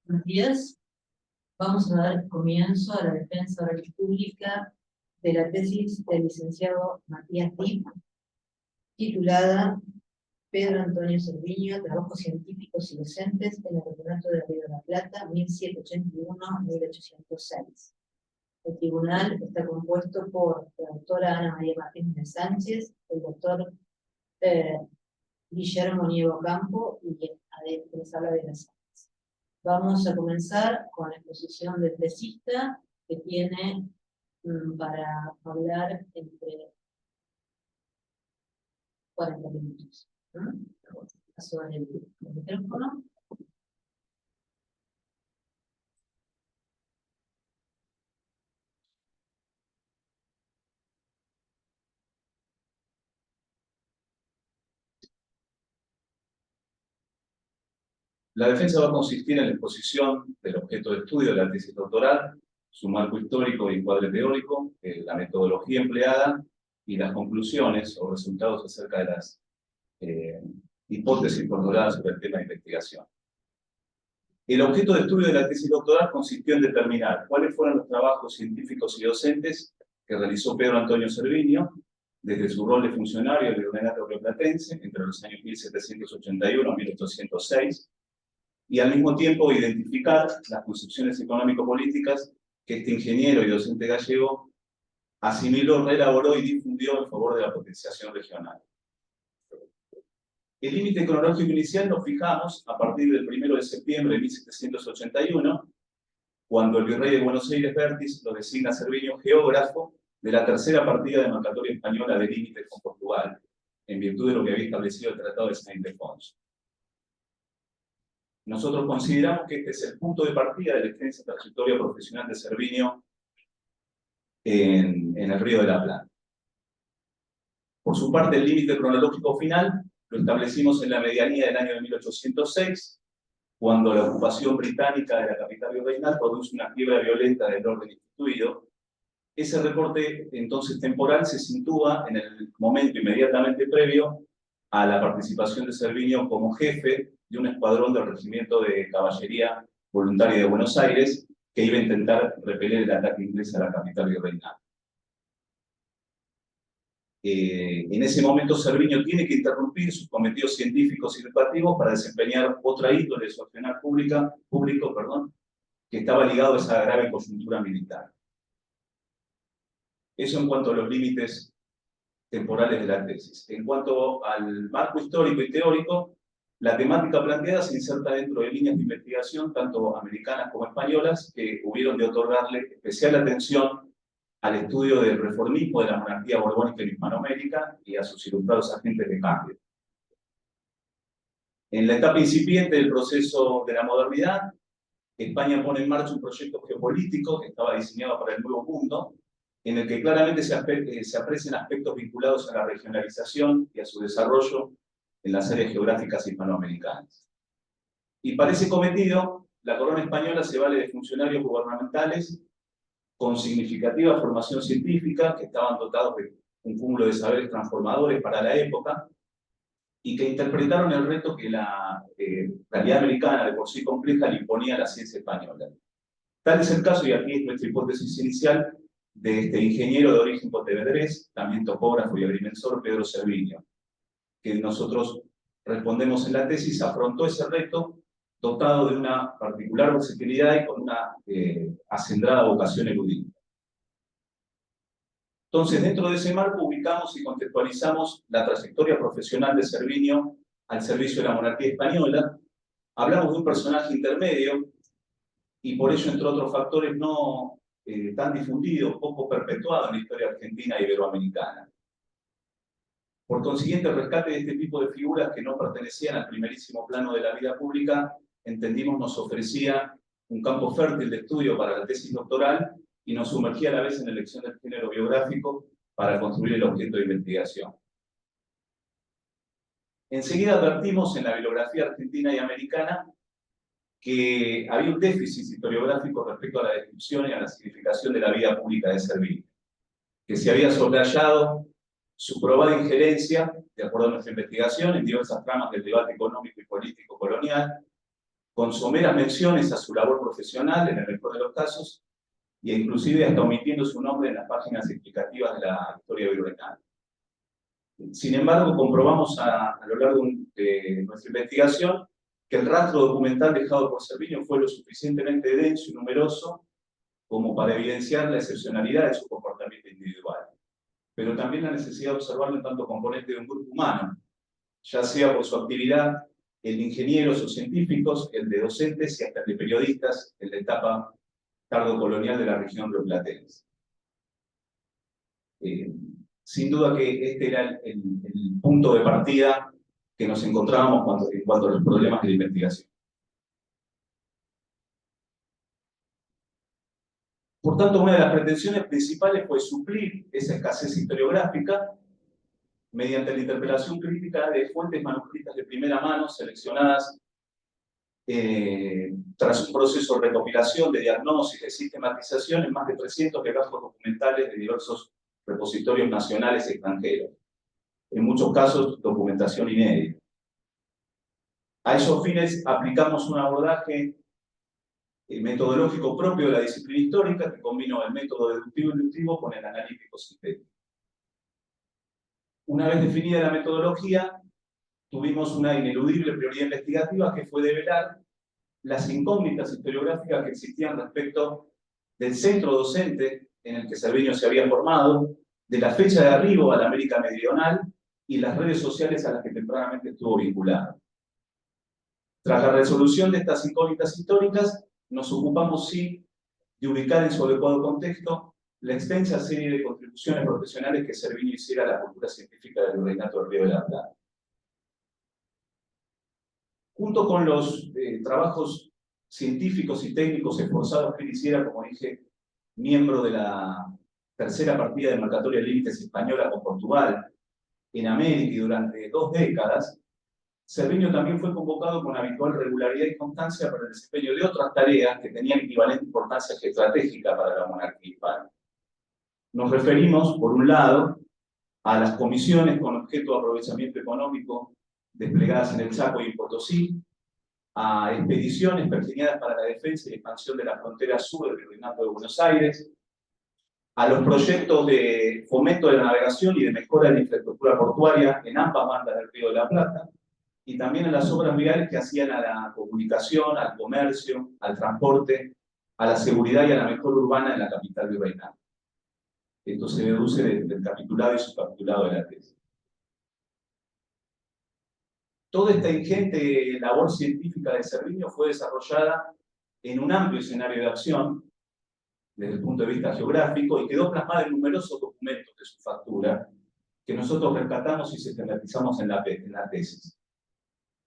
Buenos días. Vamos a dar comienzo a la defensa oral y pública de la tesis del licenciado Matías Dip, titulada Pedro Antonio Cerviño, Trabajos Científicos y Docentes en el Campeonato de Río de la Plata, 1781-1806. El tribunal está compuesto por la doctora Ana María Martínez de Sánchez, el doctor Guillermo Niego Campo y quien les habla de las. Vamos a comenzar con la exposición del tesista, que tiene para hablar entre 40 minutos. Paso el micrófono. La defensa va a consistir en la exposición del objeto de estudio de la tesis doctoral, su marco histórico y encuadre teórico, la metodología empleada y las conclusiones o resultados acerca de las hipótesis formuladas sobre el tema de investigación. El objeto de estudio de la tesis doctoral consistió en determinar cuáles fueron los trabajos científicos y docentes que realizó Pedro Antonio Cerviño desde su rol de funcionario del Virreinato rioplatense entre los años 1781 y 1806, y al mismo tiempo identificar las concepciones económico-políticas que este ingeniero y docente gallego asimiló, reelaboró y difundió en favor de la potenciación regional. El límite cronológico inicial lo fijamos a partir del 1 de septiembre de 1781, cuando el virrey de Buenos Aires Vértiz lo designa Cerviño geógrafo de la tercera partida demarcatoria española de límites con Portugal, en virtud de lo que había establecido el Tratado de Saint-Ildefonso. Nosotros consideramos que este es el punto de partida de la extensa trayectoria profesional de Cerviño en el Río de la Plata. Por su parte, el límite cronológico final lo establecimos en la medianía del año de 1806, cuando la ocupación británica de la capital virreinal produce una quiebra violenta del orden instituido. Ese recorte entonces temporal se sitúa en el momento inmediatamente previo a la participación de Cerviño como jefe de un escuadrón del Regimiento de Caballería Voluntaria de Buenos Aires que iba a intentar repeler el ataque inglés a la capital virreinal. En ese momento Cerviño tiene que interrumpir sus cometidos científicos y educativos para desempeñar otra índole de su accionar público, que estaba ligado a esa grave coyuntura militar. Eso en cuanto a los límites temporales de la tesis. En cuanto al marco histórico y teórico, la temática planteada se inserta dentro de líneas de investigación, tanto americanas como españolas, que hubieron de otorgarle especial atención al estudio del reformismo de la monarquía borbónica en Hispanoamérica y a sus ilustrados agentes de cambio. En la etapa incipiente del proceso de la modernidad, España pone en marcha un proyecto geopolítico que estaba diseñado para el Nuevo Mundo, en el que claramente se aprecian aspectos vinculados a la regionalización y a su desarrollo en las áreas geográficas hispanoamericanas. Y para ese cometido, la corona española se vale de funcionarios gubernamentales con significativa formación científica, que estaban dotados de un cúmulo de saberes transformadores para la época, y que interpretaron el reto que la realidad americana, de por sí compleja, le imponía a la ciencia española. Tal es el caso, y aquí es nuestra hipótesis inicial, de este ingeniero de origen pontevedrés, también topógrafo y agrimensor, Pedro Cerviño, que nosotros respondemos en la tesis, afrontó ese reto dotado de una particular versatilidad y con una acendrada vocación erudita. Entonces, dentro de ese marco ubicamos y contextualizamos la trayectoria profesional de Cerviño al servicio de la monarquía española. Hablamos de un personaje intermedio y por ello, entre otros factores, no tan difundido, poco perpetuado en la historia argentina e iberoamericana. Por consiguiente, el rescate de este tipo de figuras que no pertenecían al primerísimo plano de la vida pública, entendimos nos ofrecía un campo fértil de estudio para la tesis doctoral y nos sumergía a la vez en la elección del género biográfico para construir el objeto de investigación. Enseguida advertimos en la bibliografía argentina y americana que había un déficit historiográfico respecto a la descripción y a la significación de la vida pública de Cerviño, que se había soslayado su probada injerencia, de acuerdo a nuestra investigación, en diversas tramas del debate económico y político colonial, con someras menciones a su labor profesional, en el mejor de los casos, e inclusive hasta omitiendo su nombre en las páginas explicativas de la historia virreinal. Sin embargo, comprobamos a lo largo de nuestra investigación que el rastro documental dejado por Cerviño fue lo suficientemente denso y numeroso como para evidenciar la excepcionalidad de su comportamiento individual, pero también la necesidad de observarlo en tanto componente de un grupo humano, ya sea por su actividad, el de ingenieros o científicos, el de docentes y hasta el de periodistas, el de etapa tardo-colonial de la región rioplatense. Sin duda que este era el punto de partida que nos encontrábamos en cuanto a los problemas de la investigación. Por tanto, una de las pretensiones principales fue suplir esa escasez historiográfica mediante la interpelación crítica de fuentes manuscritas de primera mano seleccionadas tras un proceso de recopilación, de diagnosis, de sistematización en más de 300 legajos documentales de diversos repositorios nacionales y extranjeros. En muchos casos, documentación inédita. A esos fines aplicamos un abordaje metodológico propio de la disciplina histórica que combinó el método deductivo-inductivo con el analítico sintético. Una vez definida la metodología, tuvimos una ineludible prioridad investigativa que fue develar las incógnitas historiográficas que existían respecto del centro docente en el que Cerviño se había formado, de la fecha de arribo a la América Meridional y las redes sociales a las que tempranamente estuvo vinculado. Tras la resolución de estas incógnitas históricas, nos ocupamos, sí, de ubicar en su adecuado contexto la extensa serie de contribuciones profesionales que Cerviño hiciera a la cultura científica del Virreinato del Río de la Plata. Junto con los trabajos científicos y técnicos esforzados que él hiciera, como dije, miembro de la tercera partida de marcatoria de límites española con Portugal en América y durante 2 décadas, Cerviño también fue convocado con habitual regularidad y constancia para el desempeño de otras tareas que tenían equivalente importancia estratégica para la monarquía hispana. Nos referimos, por un lado, a las comisiones con objeto de aprovechamiento económico desplegadas en el Chaco y en Potosí, a expediciones pergeñadas para la defensa y expansión de la frontera sur del Virreinato de Buenos Aires, a los proyectos de fomento de la navegación y de mejora de la infraestructura portuaria en ambas bandas del Río de la Plata, y también a las obras viales que hacían a la comunicación, al comercio, al transporte, a la seguridad y a la mejora urbana en la capital virreinal. Esto se deduce del capitulado y subcapitulado de la tesis. Toda esta ingente labor científica de Cerviño fue desarrollada en un amplio escenario de acción, desde el punto de vista geográfico, y quedó plasmada en numerosos documentos de su factura, que nosotros rescatamos y sistematizamos en la tesis.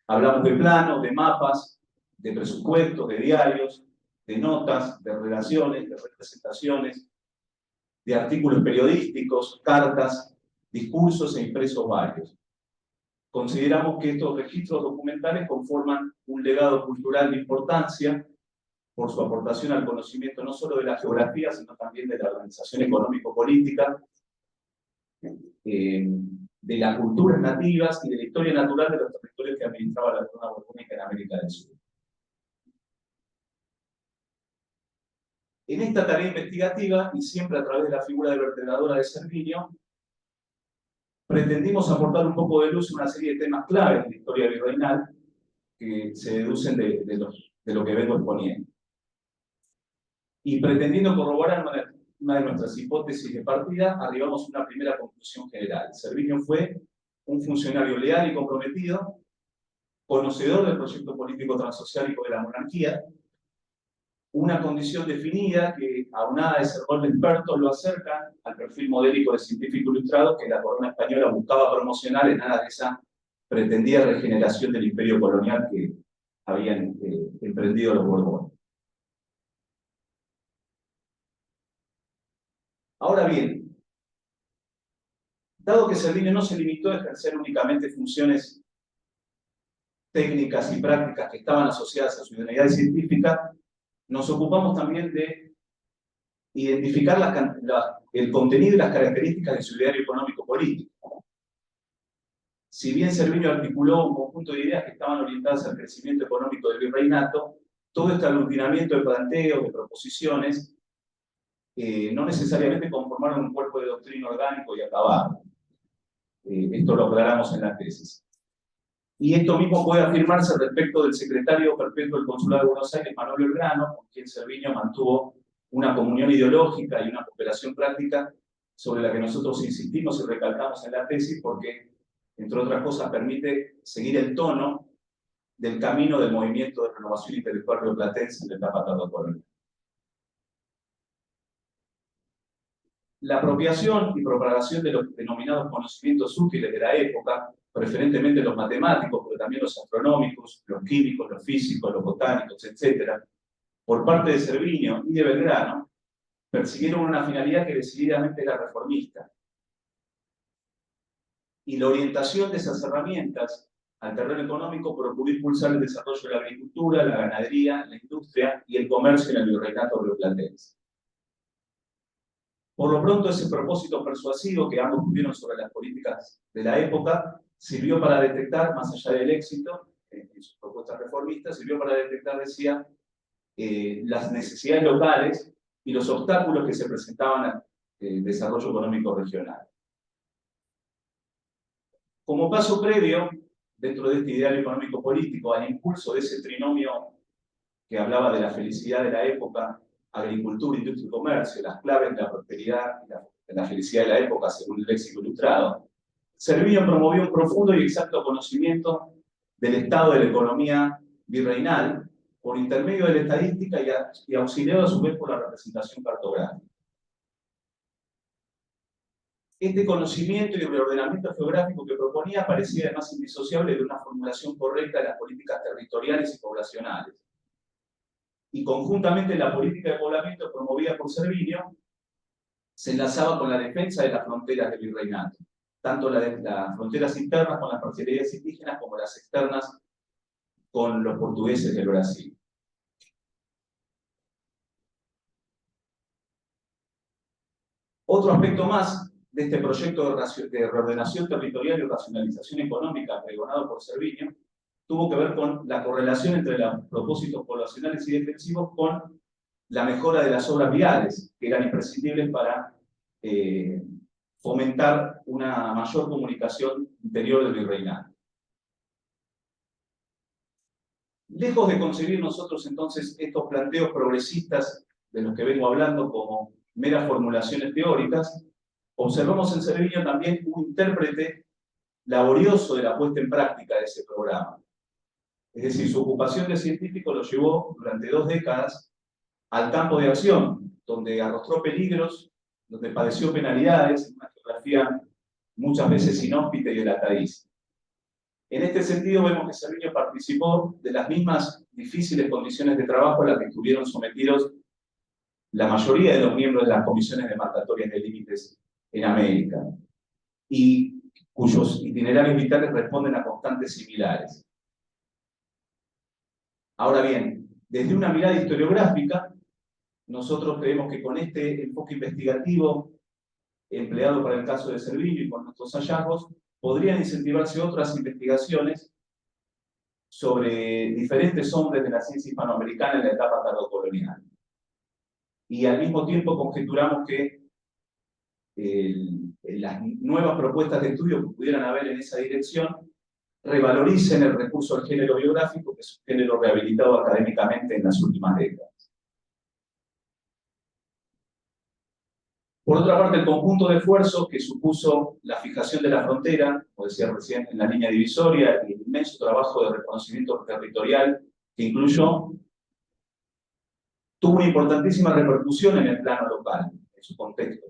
Hablamos de planos, de mapas, de presupuestos, de diarios, de notas, de relaciones, de representaciones, de artículos periodísticos, cartas, discursos e impresos varios. Consideramos que estos registros documentales conforman un legado cultural de importancia por su aportación al conocimiento no solo de la geografía, sino también de la organización económico-política, de las culturas nativas y de la historia natural de los territorios que administraba la corona borbónica en América del Sur. En esta tarea investigativa, y siempre a través de la figura de vertebradora de Cerviño, pretendimos aportar un poco de luz a una serie de temas claves de la historia virreinal que se deducen de lo que vengo exponiendo. Y pretendiendo corroborar una de nuestras hipótesis de partida, arribamos a una primera conclusión general. Cerviño fue un funcionario leal y comprometido, conocedor del proyecto político transoceánico de la monarquía, una condición definida que, aunada a ese rol de experto, lo acerca al perfil modélico de científico ilustrado que la corona española buscaba promocionar en aras de esa pretendida regeneración del imperio colonial que habían emprendido los Borbones. Ahora bien, dado que Cerviño no se limitó a ejercer únicamente funciones técnicas y prácticas que estaban asociadas a su idoneidad científica, nos ocupamos también de identificar el contenido y las características de su ideario económico-político. si bien Cerviño articuló un conjunto de ideas que estaban orientadas al crecimiento económico del virreinato, todo este aglutinamiento de planteos, de proposiciones, no necesariamente conformaron un cuerpo de doctrina orgánico y acabado. Esto lo aclaramos en la tesis. Y esto mismo puede afirmarse respecto del secretario perpetuo del Consulado de Buenos Aires, Manuel Belgrano, con quien Cerviño mantuvo una comunión ideológica y una cooperación práctica sobre la que nosotros insistimos y recalcamos en la tesis porque, entre otras cosas, permite seguir el tono del camino del movimiento de renovación intelectual rioplatense en la etapa tardocolonial. La apropiación y propagación de los denominados conocimientos útiles de la época, preferentemente los matemáticos, pero también los astronómicos, los químicos, los físicos, los botánicos, etc., por parte de Cerviño y de Belgrano, persiguieron una finalidad que decididamente era reformista. Y la orientación de esas herramientas al terreno económico procuró impulsar el desarrollo de la agricultura, la ganadería, la industria y el comercio en el virreinato rioplatense. Por lo pronto, ese propósito persuasivo que ambos tuvieron sobre las políticas de la época sirvió para detectar, más allá del éxito en sus propuestas reformistas, sirvió para detectar, decía, las necesidades locales y los obstáculos que se presentaban al desarrollo económico regional. Como paso previo, dentro de este ideal económico-político, al impulso de ese trinomio que hablaba de la felicidad de la época, agricultura, industria y comercio, las claves de la prosperidad y la felicidad de la época, según el léxico ilustrado, Cerviño promovió un profundo y exacto conocimiento del estado de la economía virreinal por intermedio de la estadística y auxiliado a su vez por la representación cartográfica. Este conocimiento y reordenamiento geográfico que proponía parecía además indisociable de una formulación correcta de las políticas territoriales y poblacionales. Y conjuntamente la política de poblamiento promovida por Cerviño se enlazaba con la defensa de las fronteras del virreinato, tanto las fronteras internas con las parcialidades indígenas como las externas con los portugueses del Brasil. Otro aspecto más de este proyecto de reordenación territorial y racionalización económica pregonado por Cerviño tuvo que ver con la correlación entre los propósitos poblacionales y defensivos con la mejora de las obras viales, que eran imprescindibles para fomentar una mayor comunicación interior del virreinato. Lejos de concebir nosotros entonces estos planteos progresistas de los que vengo hablando como meras formulaciones teóricas, observamos en Cerviño también un intérprete laborioso de la puesta en práctica de ese programa. Es decir, su ocupación de científico lo llevó durante 2 décadas al campo de acción, donde arrostró peligros, donde padeció penalidades, en una geografía muchas veces inhóspita y delatadiza. En este sentido, vemos que Cerviño participó de las mismas difíciles condiciones de trabajo a las que estuvieron sometidos la mayoría de los miembros de las comisiones demarcatorias de límites en América, y cuyos itinerarios vitales responden a constantes similares. Ahora bien, desde una mirada historiográfica, nosotros creemos que con este enfoque investigativo empleado para el caso de Cerviño y con nuestros hallazgos, podrían incentivarse otras investigaciones sobre diferentes hombres de la ciencia hispanoamericana en la etapa tardocolonial. Y al mismo tiempo conjeturamos que las nuevas propuestas de estudio que pudieran haber en esa dirección revaloricen el recurso al género biográfico, que es un género rehabilitado académicamente en las últimas décadas. Por otra parte, el conjunto de esfuerzos que supuso la fijación de la frontera, como decía recién, en la línea divisoria, y el inmenso trabajo de reconocimiento territorial que incluyó, tuvo una importantísima repercusión en el plano local, en su contexto.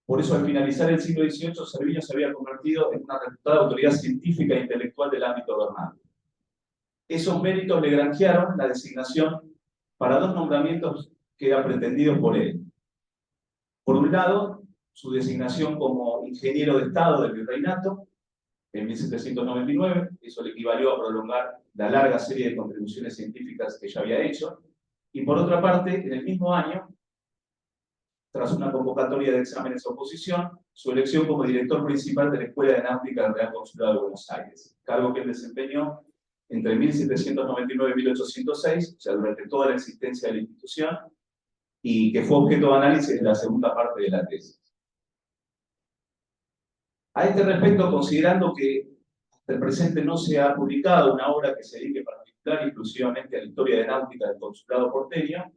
Por eso, al finalizar el siglo XVIII, Cerviño se había convertido en una reputada autoridad científica e intelectual del ámbito gobernante. Esos méritos le granjearon la designación para 2 nombramientos que eran pretendidos por él. Por un lado, su designación como ingeniero de Estado del virreinato en 1799, eso le equivalió a prolongar la larga serie de contribuciones científicas que ya había hecho, y por otra parte, en el mismo año, tras una convocatoria de exámenes de oposición, su elección como director principal de la Escuela de Náutica del Real Consulado de Buenos Aires, cargo que él desempeñó entre 1799 y 1806, o sea, durante toda la existencia de la institución, y que fue objeto de análisis de la segunda parte de la tesis. A este respecto, considerando que hasta el presente no se ha publicado una obra que se dedique particular y exclusivamente a la historia de náutica del consulado porteño,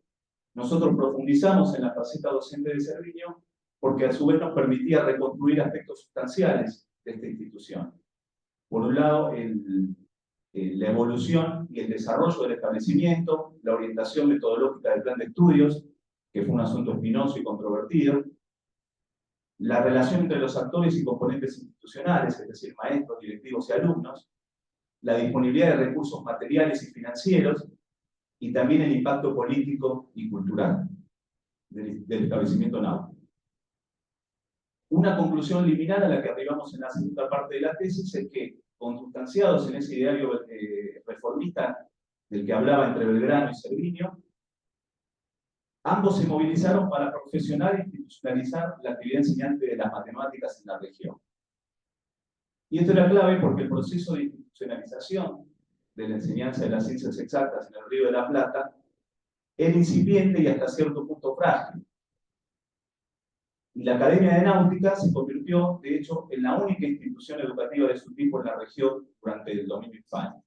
nosotros profundizamos en la faceta docente de Cerviño porque a su vez nos permitía reconstruir aspectos sustanciales de esta institución. Por un lado, la evolución y el desarrollo del establecimiento, la orientación metodológica del plan de estudios, que fue un asunto espinoso y controvertido, la relación entre los actores y componentes institucionales, es decir, maestros, directivos y alumnos, la disponibilidad de recursos materiales y financieros, y también el impacto político y cultural del establecimiento náutico. Una conclusión liminar a la que arribamos en la segunda parte de la tesis es que, consustanciados en ese ideario reformista del que hablaba entre Belgrano y Cerviño, ambos se movilizaron para profesionalizar e institucionalizar la actividad enseñante de las matemáticas en la región. Y esto era clave porque el proceso de institucionalización de la enseñanza de las ciencias exactas en el Río de la Plata era incipiente y hasta cierto punto frágil. Y la Academia de Náutica se convirtió, de hecho, en la única institución educativa de su tipo en la región durante el dominio hispánico.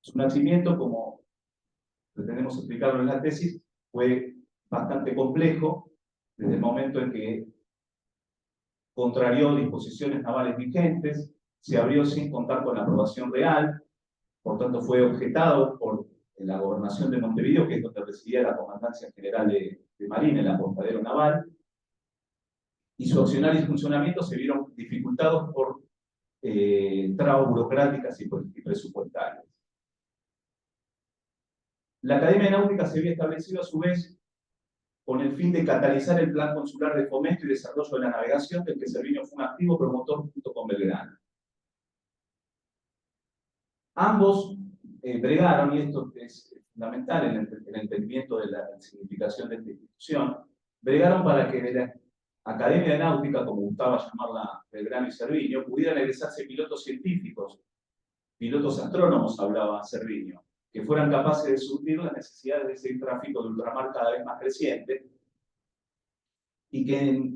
Su nacimiento, como pretendemos explicarlo en la tesis, fue bastante complejo desde el momento en que contrarió disposiciones navales vigentes, se abrió sin contar con la aprobación real, por tanto fue objetado por la gobernación de Montevideo, que es donde residía la Comandancia General de Marina, el apostadero naval, y su accionar y funcionamiento se vieron dificultados por trabas burocráticas y presupuestarias. La Academia de Náutica se había establecido a su vez con el fin de catalizar el plan consular de fomento y desarrollo de la navegación, del que Cerviño fue un activo promotor junto con Belgrano. Ambos bregaron, y esto es fundamental en el entendimiento de la significación de esta institución, bregaron para que de la Academia de Náutica, como gustaba llamarla Belgrano y Cerviño, pudieran egresarse pilotos científicos, pilotos astrónomos, hablaba Cerviño, que fueran capaces de suplir las necesidades de ese tráfico de ultramar cada vez más creciente, y que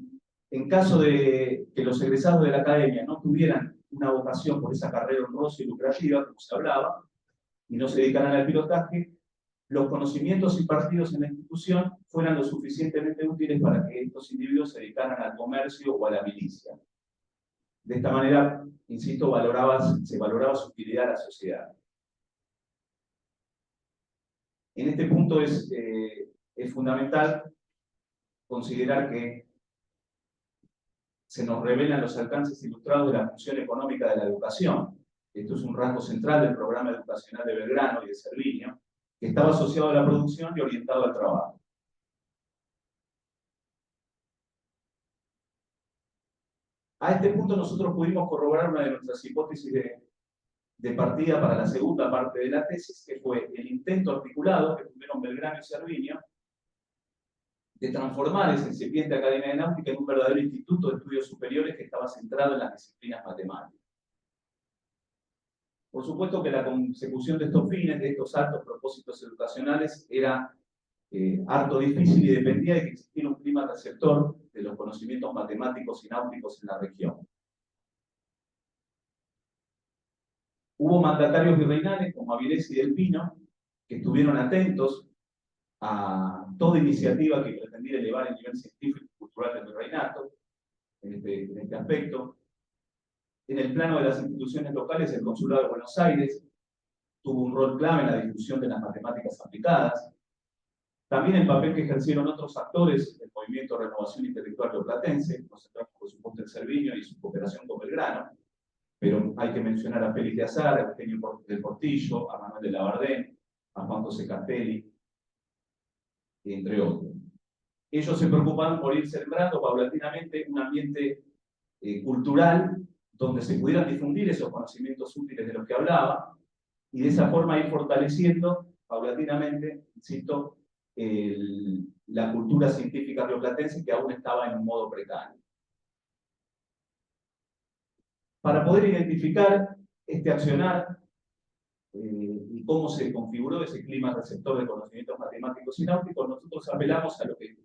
en caso de que los egresados de la academia no tuvieran una vocación por esa carrera honrosa y lucrativa, como se hablaba, y no se dedicaran al pilotaje, los conocimientos impartidos en la institución fueran lo suficientemente útiles para que estos individuos se dedicaran al comercio o a la milicia. De esta manera, insisto, se valoraba su utilidad a la sociedad. En este punto es fundamental considerar que se nos revelan los alcances ilustrados de la función económica de la educación. Esto es un rasgo central del programa educacional de Belgrano y de Cerviño, que estaba asociado a la producción y orientado al trabajo. A este punto nosotros pudimos corroborar una de nuestras hipótesis de partida para la segunda parte de la tesis, que fue el intento articulado que tuvieron Belgrano y Cerviño de transformar esa incipiente Academia de Náutica en un verdadero instituto de estudios superiores que estaba centrado en las disciplinas matemáticas. Por supuesto que la consecución de estos fines, de estos altos propósitos educacionales, era harto difícil y dependía de que existiera un clima receptor de los conocimientos matemáticos y náuticos en la región. Hubo mandatarios virreinales como Avilés y Del Pino, que estuvieron atentos a toda iniciativa que pretendiera elevar el nivel científico y cultural del virreinato, en este aspecto. En el plano de las instituciones locales, el Consulado de Buenos Aires tuvo un rol clave en la difusión de las matemáticas aplicadas. También el papel que ejercieron otros actores del movimiento de renovación intelectual rioplatense, nos centramos por supuesto en Cerviño y su cooperación con Belgrano, pero hay que mencionar a Félix de Azar, a Eugenio del Portillo, a Manuel de Labardén, a Juan José Castelli, entre otros. Ellos se preocuparon por ir sembrando paulatinamente un ambiente cultural donde se pudieran difundir esos conocimientos útiles de los que hablaba, y de esa forma ir fortaleciendo paulatinamente, insisto, la cultura científica rioplatense, que aún estaba en un modo precario. Para poder identificar este accionar y cómo se configuró ese clima receptor de conocimientos matemáticos y náuticos, nosotros apelamos a lo que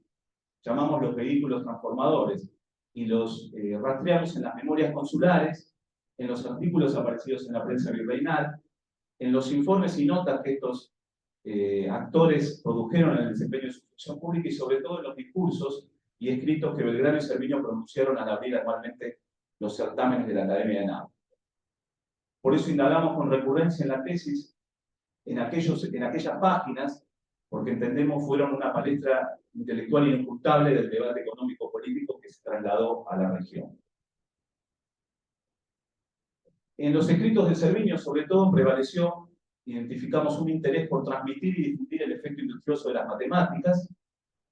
llamamos los vehículos transformadores y los rastreamos en las memorias consulares, en los artículos aparecidos en la prensa virreinal, en los informes y notas que estos actores produjeron en el desempeño de su función pública y sobre todo en los discursos y escritos que Belgrano y Cerviño pronunciaron al abrir anualmente los certámenes de la Academia de Náutica. Por eso indagamos con recurrencia en la tesis en aquellas páginas, porque entendemos fueron una palestra intelectual ineluctable del debate económico-político que se trasladó a la región. En los escritos de Cerviño, sobre todo, prevaleció, identificamos un interés por transmitir y difundir el efecto industrioso de las matemáticas,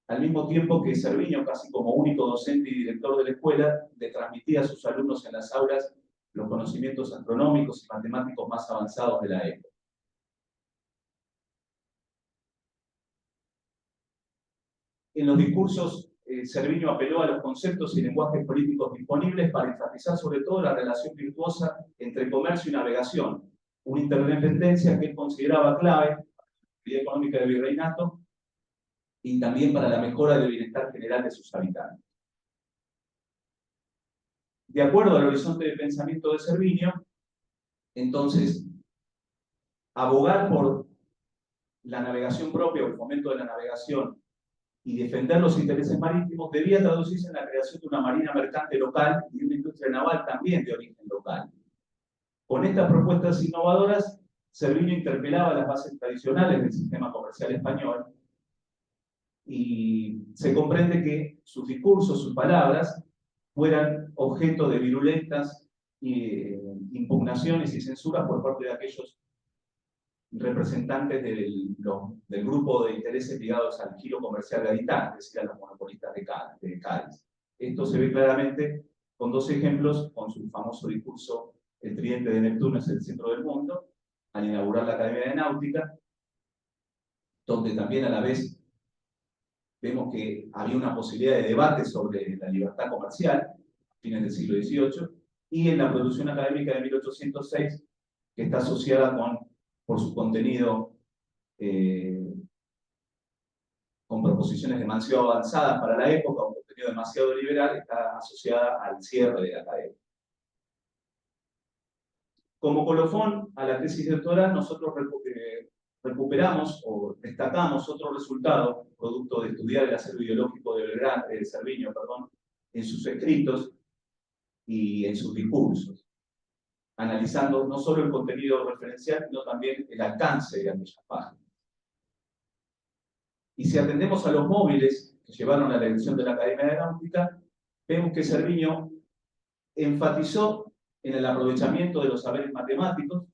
al mismo tiempo que Cerviño, casi como único docente y director de la escuela, le transmitía a sus alumnos en las aulas los conocimientos astronómicos y matemáticos más avanzados de la época. En los discursos, Cerviño apeló a los conceptos y lenguajes políticos disponibles para enfatizar sobre todo la relación virtuosa entre comercio y navegación, una interdependencia que él consideraba clave para la vida económica del virreinato y también para la mejora del bienestar general de sus habitantes. De acuerdo al horizonte de pensamiento de Cerviño, entonces, abogar por la navegación propia o el fomento de la navegación y defender los intereses marítimos debía traducirse en la creación de una marina mercante local y una industria naval también de origen local. Con estas propuestas innovadoras, Cerviño interpelaba las bases tradicionales del sistema comercial español y se comprende que sus discursos, sus palabras, fueran objeto de virulentas impugnaciones y censuras por parte de aquellos representantes del grupo de intereses ligados al giro comercial gaditano, es decir, a los monopolistas de Cádiz. Esto se ve claramente con dos ejemplos, con su famoso discurso "El tridente de Neptuno es el centro del mundo", al inaugurar la Academia de Náutica, donde también a la vez vemos que había una posibilidad de debate sobre la libertad comercial, a fines del siglo XVIII, y en la producción académica de 1806, que está asociada por su contenido con proposiciones demasiado avanzadas para la época, un contenido demasiado liberal, está asociada al cierre de la academia. Como colofón a la tesis doctoral, nosotros recuperamos o destacamos otro resultado, producto de estudiar el acervo ideológico de Cerviño, en sus escritos y en sus discursos, analizando no solo el contenido referencial, sino también el alcance de aquellas páginas. Y si atendemos a los móviles que llevaron a la elección de la Academia de Náutica, vemos que Cerviño enfatizó en el aprovechamiento de los saberes matemáticos,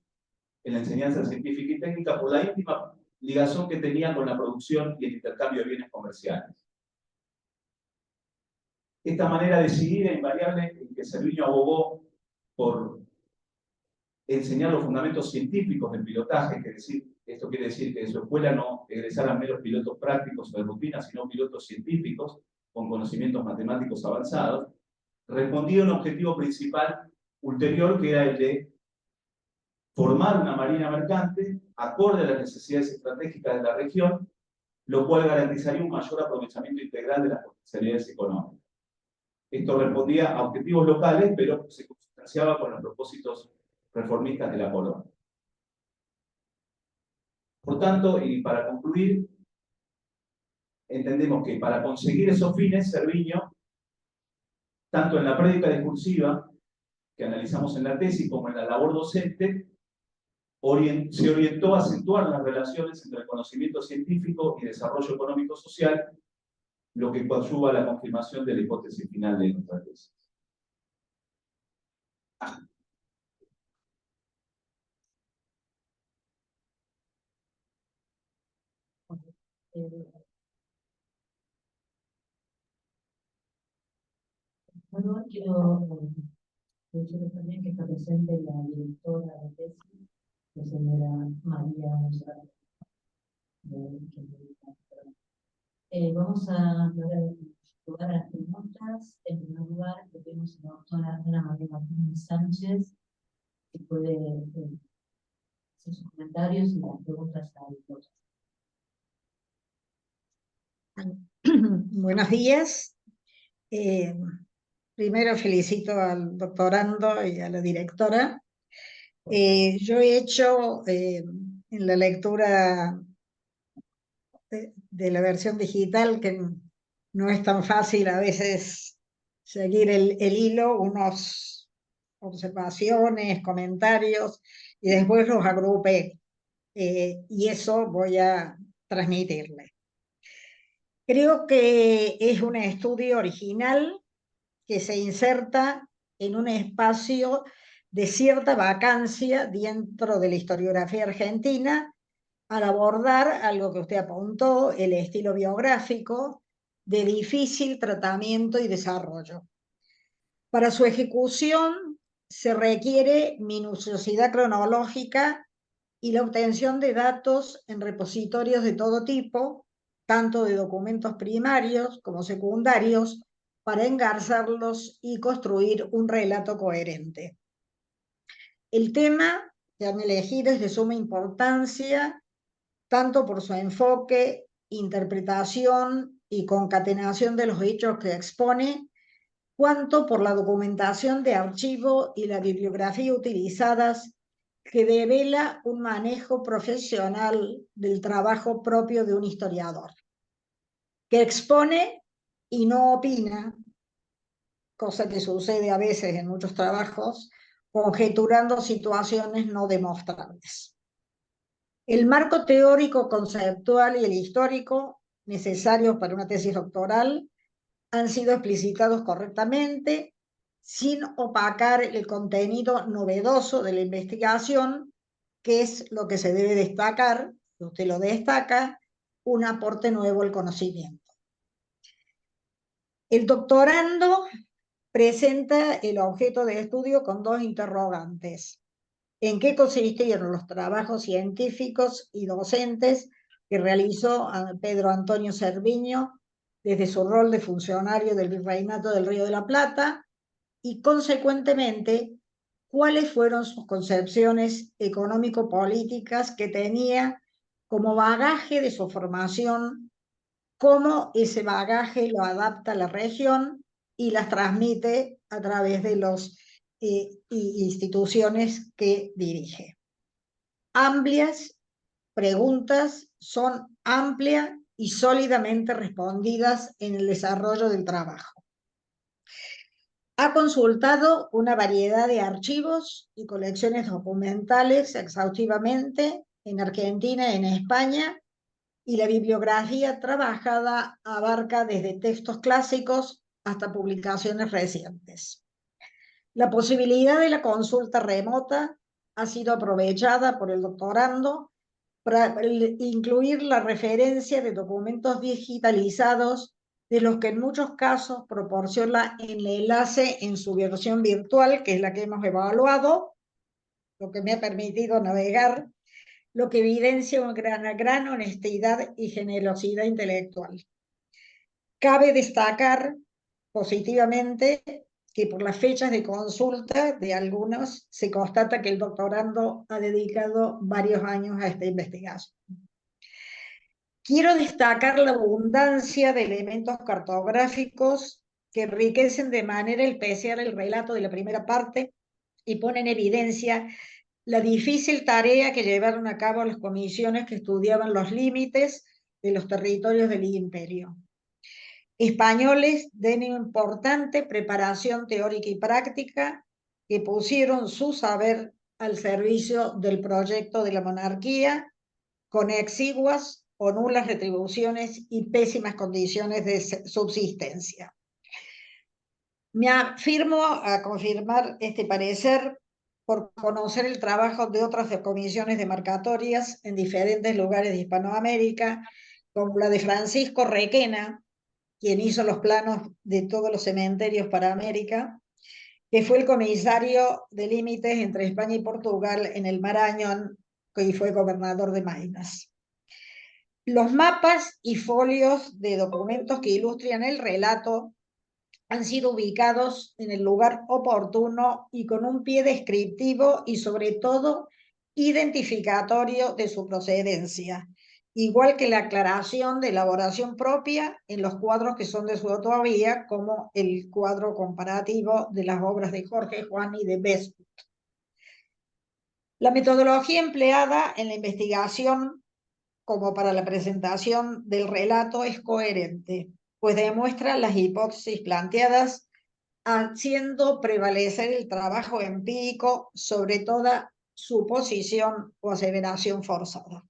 en la enseñanza científica y técnica, por la íntima ligación que tenía con la producción y el intercambio de bienes comerciales. Esta manera decidida e invariable en que Cerviño abogó por enseñar los fundamentos científicos del pilotaje, que esto quiere decir que de su escuela no egresaran meros pilotos prácticos o de rutina, sino pilotos científicos con conocimientos matemáticos avanzados, respondía a un objetivo principal ulterior, que era el de formar una marina mercante acorde a las necesidades estratégicas de la región, lo cual garantizaría un mayor aprovechamiento integral de las potencialidades económicas. Esto respondía a objetivos locales, pero se consustanciaba con los propósitos reformistas de la colonia. Por tanto, y para concluir, entendemos que para conseguir esos fines, Cerviño, tanto en la prédica discursiva que analizamos en la tesis como en la labor docente, se orientó a acentuar las relaciones entre el conocimiento científico y desarrollo económico-social, lo que coadyuva a la confirmación de la hipótesis final de nuestra tesis. Bueno, quiero decirles también que está presente la directora de tesis, la señora María González. Vamos a dar lugar a las preguntas. En primer lugar, tenemos a la doctora Ana María Martínez Sánchez, que puede hacer sus comentarios y las preguntas a nosotros. Buenos días. Primero felicito al doctorando y a la directora. Yo he hecho en la lectura de la versión digital, que no es tan fácil a veces seguir el hilo, unas observaciones, comentarios, y después los agrupé. Y eso voy a transmitirle. Creo que es un estudio original que se inserta en un espacio de cierta vacancia dentro de la historiografía argentina al abordar algo que usted apuntó, el estilo biográfico, de difícil tratamiento y desarrollo. Para su ejecución se requiere minuciosidad cronológica y la obtención de datos en repositorios de todo tipo, tanto de documentos primarios como secundarios, para engarzarlos y construir un relato coherente. El tema que han elegido es de suma importancia, tanto por su enfoque, interpretación y concatenación de los hechos que expone, cuanto por la documentación de archivo y la bibliografía utilizadas, que devela un manejo profesional del trabajo propio de un historiador, que expone y no opina, cosa que sucede a veces en muchos trabajos, conjeturando situaciones no demostrables. El marco teórico, conceptual y el histórico necesarios para una tesis doctoral han sido explicitados correctamente, sin opacar el contenido novedoso de la investigación, que es lo que se debe destacar, usted lo destaca, un aporte nuevo al conocimiento. El doctorando presenta el objeto de estudio con dos interrogantes. ¿En qué consistieron los trabajos científicos y docentes que realizó Pedro Antonio Cerviño desde su rol de funcionario del Virreinato del Río de la Plata? Y, consecuentemente, ¿cuáles fueron sus concepciones económico-políticas que tenía como bagaje de su formación, cómo ese bagaje lo adapta a la región y las transmite a través de las instituciones que dirige? Amplias preguntas son amplias y sólidamente respondidas en el desarrollo del trabajo. Ha consultado una variedad de archivos y colecciones documentales exhaustivamente en Argentina y en España, y la bibliografía trabajada abarca desde textos clásicos hasta publicaciones recientes. La posibilidad de la consulta remota ha sido aprovechada por el doctorando para incluir la referencia de documentos digitalizados, de los que en muchos casos proporciona el enlace en su versión virtual, que es la que hemos evaluado, lo que me ha permitido navegar, lo que evidencia una gran honestidad y generosidad intelectual. Cabe destacar positivamente que por las fechas de consulta de algunos se constata que el doctorando ha dedicado varios años a esta investigación. Quiero destacar la abundancia de elementos cartográficos que enriquecen de manera especial el relato de la primera parte y ponen en evidencia la difícil tarea que llevaron a cabo las comisiones que estudiaban los límites de los territorios del imperio. Españoles de una importante preparación teórica y práctica, que pusieron su saber al servicio del proyecto de la monarquía, con exiguas o nulas retribuciones y pésimas condiciones de subsistencia. Me afirmo a confirmar este parecer por conocer el trabajo de otras comisiones demarcatorias en diferentes lugares de Hispanoamérica, como la de Francisco Requena, quien hizo los planos de todos los cementerios para América, que fue el comisario de límites entre España y Portugal en el Marañón, y fue gobernador de Maynas. Los mapas y folios de documentos que ilustran el relato han sido ubicados en el lugar oportuno y con un pie descriptivo y sobre todo identificatorio de su procedencia, igual que la aclaración de elaboración propia en los cuadros que son de su autoría, como el cuadro comparativo de las obras de Jorge Juan y de Besut. La metodología empleada en la investigación como para la presentación del relato es coherente, pues demuestra las hipótesis planteadas haciendo prevalecer el trabajo empírico sobre toda suposición o aseveración forzada.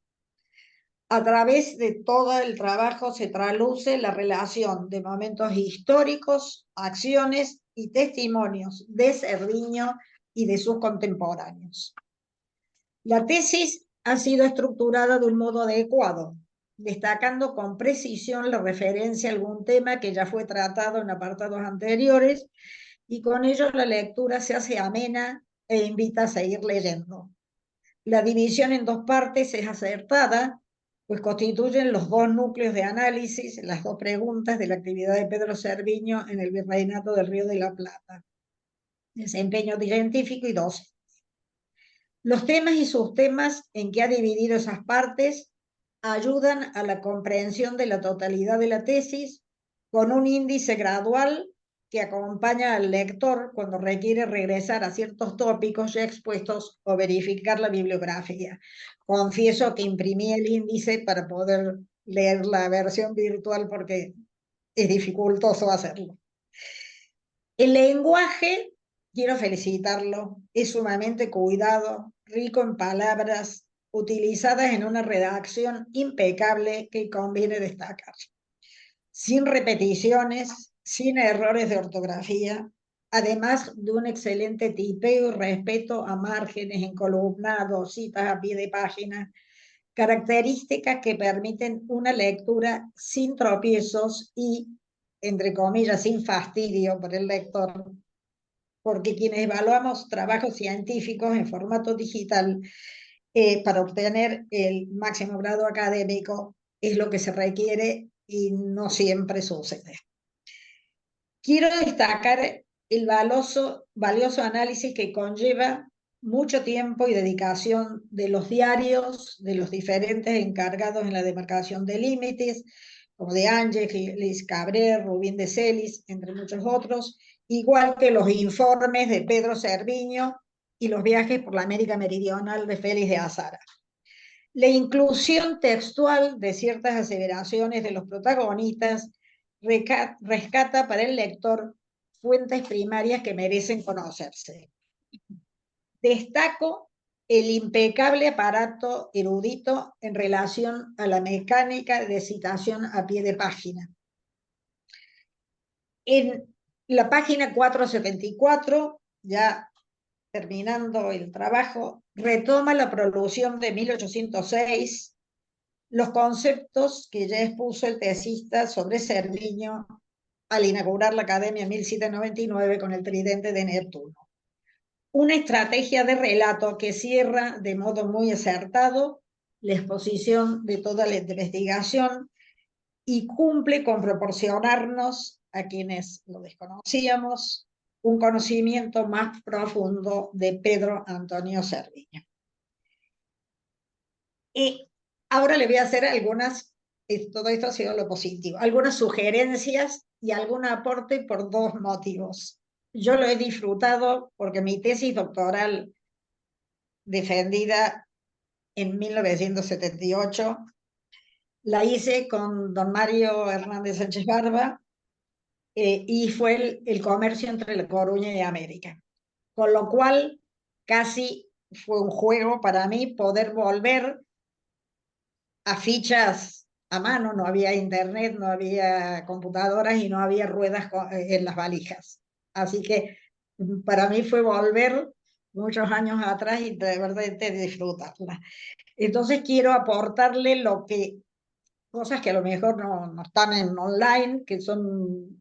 A través de todo el trabajo se traluce la relación de momentos históricos, acciones y testimonios de Cerviño y de sus contemporáneos. La tesis ha sido estructurada de un modo adecuado, destacando con precisión la referencia a algún tema que ya fue tratado en apartados anteriores, y con ello la lectura se hace amena e invita a seguir leyendo. La división en dos partes es acertada, pues constituyen los dos núcleos de análisis, las dos preguntas de la actividad de Pedro Cerviño en el Virreinato del Río de la Plata: desempeño científico y docente. Los temas y subtemas en que ha dividido esas partes ayudan a la comprensión de la totalidad de la tesis, con un índice gradual que acompaña al lector cuando requiere regresar a ciertos tópicos ya expuestos o verificar la bibliografía. Confieso que imprimí el índice para poder leer la versión virtual porque es dificultoso hacerlo. El lenguaje, quiero felicitarlo, es sumamente cuidado, rico en palabras, utilizadas en una redacción impecable que conviene destacar. Sin repeticiones, sin errores de ortografía, además de un excelente tipeo y respeto a márgenes, encolumnados, citas a pie de página, características que permiten una lectura sin tropiezos y, entre comillas, sin fastidio por el lector, porque quienes evaluamos trabajos científicos en formato digital para obtener el máximo grado académico es lo que se requiere y no siempre sucede. Quiero destacar el valioso análisis que conlleva mucho tiempo y dedicación de los diarios, de los diferentes encargados en la demarcación de límites, como de Ángeles Cabré, Rubín de Celis, entre muchos otros, igual que los informes de Pedro Cerviño y los viajes por la América Meridional de Félix de Azara. La inclusión textual de ciertas aseveraciones de los protagonistas rescata para el lector fuentes primarias que merecen conocerse. Destaco el impecable aparato erudito en relación a la mecánica de citación a pie de página. En la página 474, ya terminando el trabajo, retoma la producción de 1806, los conceptos que ya expuso el tesista sobre Cerviño al inaugurar la Academia en 1799 con el tridente de Neptuno. Una estrategia de relato que cierra de modo muy acertado la exposición de toda la investigación y cumple con proporcionarnos, a quienes lo desconocíamos, un conocimiento más profundo de Pedro Antonio Cerviño. Y ahora le voy a hacer algunas, todo esto ha sido lo positivo, algunas sugerencias y algún aporte por dos motivos. Yo lo he disfrutado porque mi tesis doctoral, defendida en 1978, la hice con don Mario Hernández Sánchez Barba, y fue el comercio entre La Coruña y América. Con lo cual, casi fue un juego para mí poder volver a fichas a mano, no había internet, no había computadoras y no había ruedas en las valijas. Así que para mí fue volver muchos años atrás y de verdad de disfrutarla. Entonces quiero aportarle cosas que a lo mejor no están en online, que son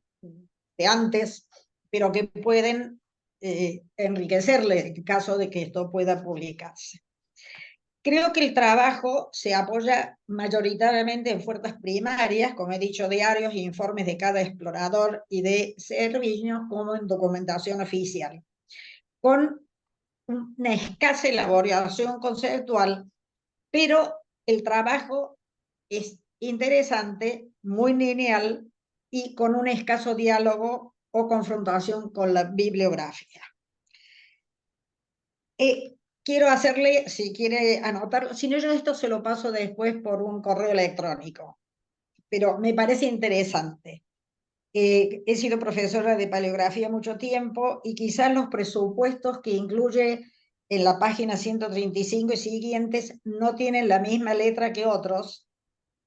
de antes, pero que pueden enriquecerle en caso de que esto pueda publicarse. Creo que el trabajo se apoya mayoritariamente en fuerzas primarias, como he dicho, diarios e informes de cada explorador y de Cerviño, como en documentación oficial, con una escasa elaboración conceptual, pero el trabajo es interesante, muy lineal y con un escaso diálogo o confrontación con la bibliografía. Quiero hacerle, si quiere anotarlo, si no, yo esto se lo paso después por un correo electrónico, pero me parece interesante. He sido profesora de paleografía mucho tiempo y quizás los presupuestos que incluye en la página 135 y siguientes no tienen la misma letra que otros,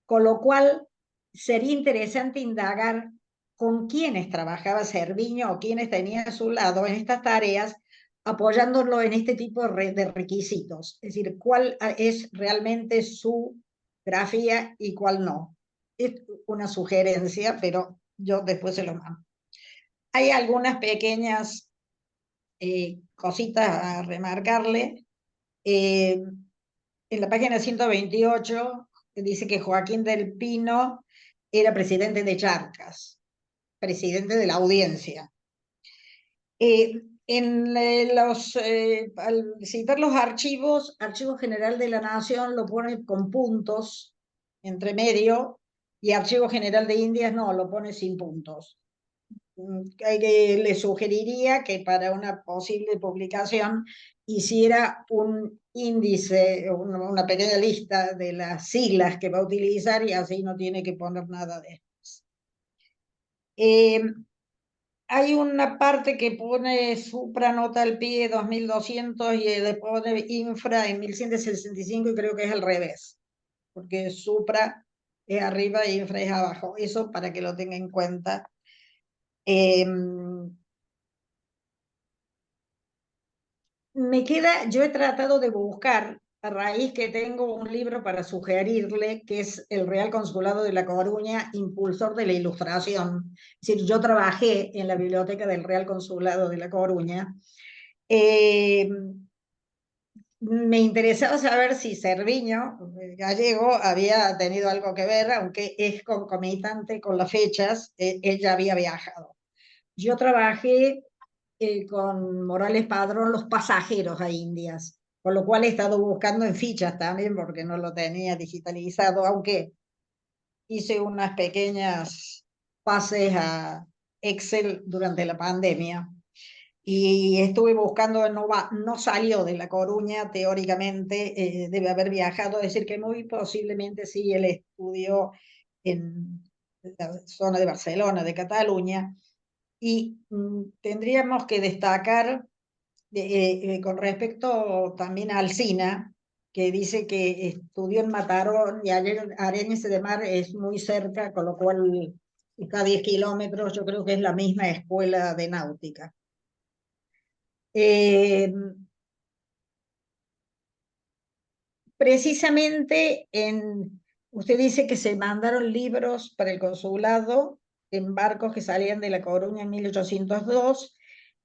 con lo cual sería interesante indagar con quiénes trabajaba Cerviño o quiénes tenía a su lado en estas tareas, apoyándolo en este tipo de requisitos. Es decir, cuál es realmente su grafía y cuál no. Es una sugerencia, pero yo después se lo mando. Hay algunas pequeñas cositas a remarcarle. En la página 128 dice que Joaquín del Pino era presidente de Charcas, presidente de la audiencia. Al citar los archivos, Archivo General de la Nación lo pone con puntos entre medio y Archivo General de Indias no, lo pone sin puntos. Le sugeriría que para una posible publicación hiciera un índice, una pequeña lista de las siglas que va a utilizar y así no tiene que poner nada después. Hay una parte que pone supra nota al pie 2200 y le pone infra en 1165 y creo que es al revés, porque supra es arriba e infra es abajo. Eso para que lo tenga en cuenta. Yo he tratado de buscar, a raíz que tengo un libro para sugerirle, que es El Real Consulado de La Coruña, impulsor de la ilustración. Es decir, yo trabajé en la biblioteca del Real Consulado de La Coruña. Me interesaba saber si Cerviño, gallego, había tenido algo que ver, aunque es concomitante con las fechas, ella había viajado. Yo trabajé con Morales Padrón los pasajeros a Indias, con lo cual he estado buscando en fichas también porque no lo tenía digitalizado, aunque hice unas pequeñas pases a Excel durante la pandemia y estuve buscando, no salió de La Coruña teóricamente, debe haber viajado, es decir que muy posiblemente sí él estudió en la zona de Barcelona, de Cataluña, y tendríamos que destacar con respecto también a Alsina, que dice que estudió en Mataró y Arenas de Mar es muy cerca, con lo cual está a 10 kilómetros, yo creo que es la misma escuela de náutica. Precisamente usted dice que se mandaron libros para el consulado en barcos que salían de La Coruña en 1802,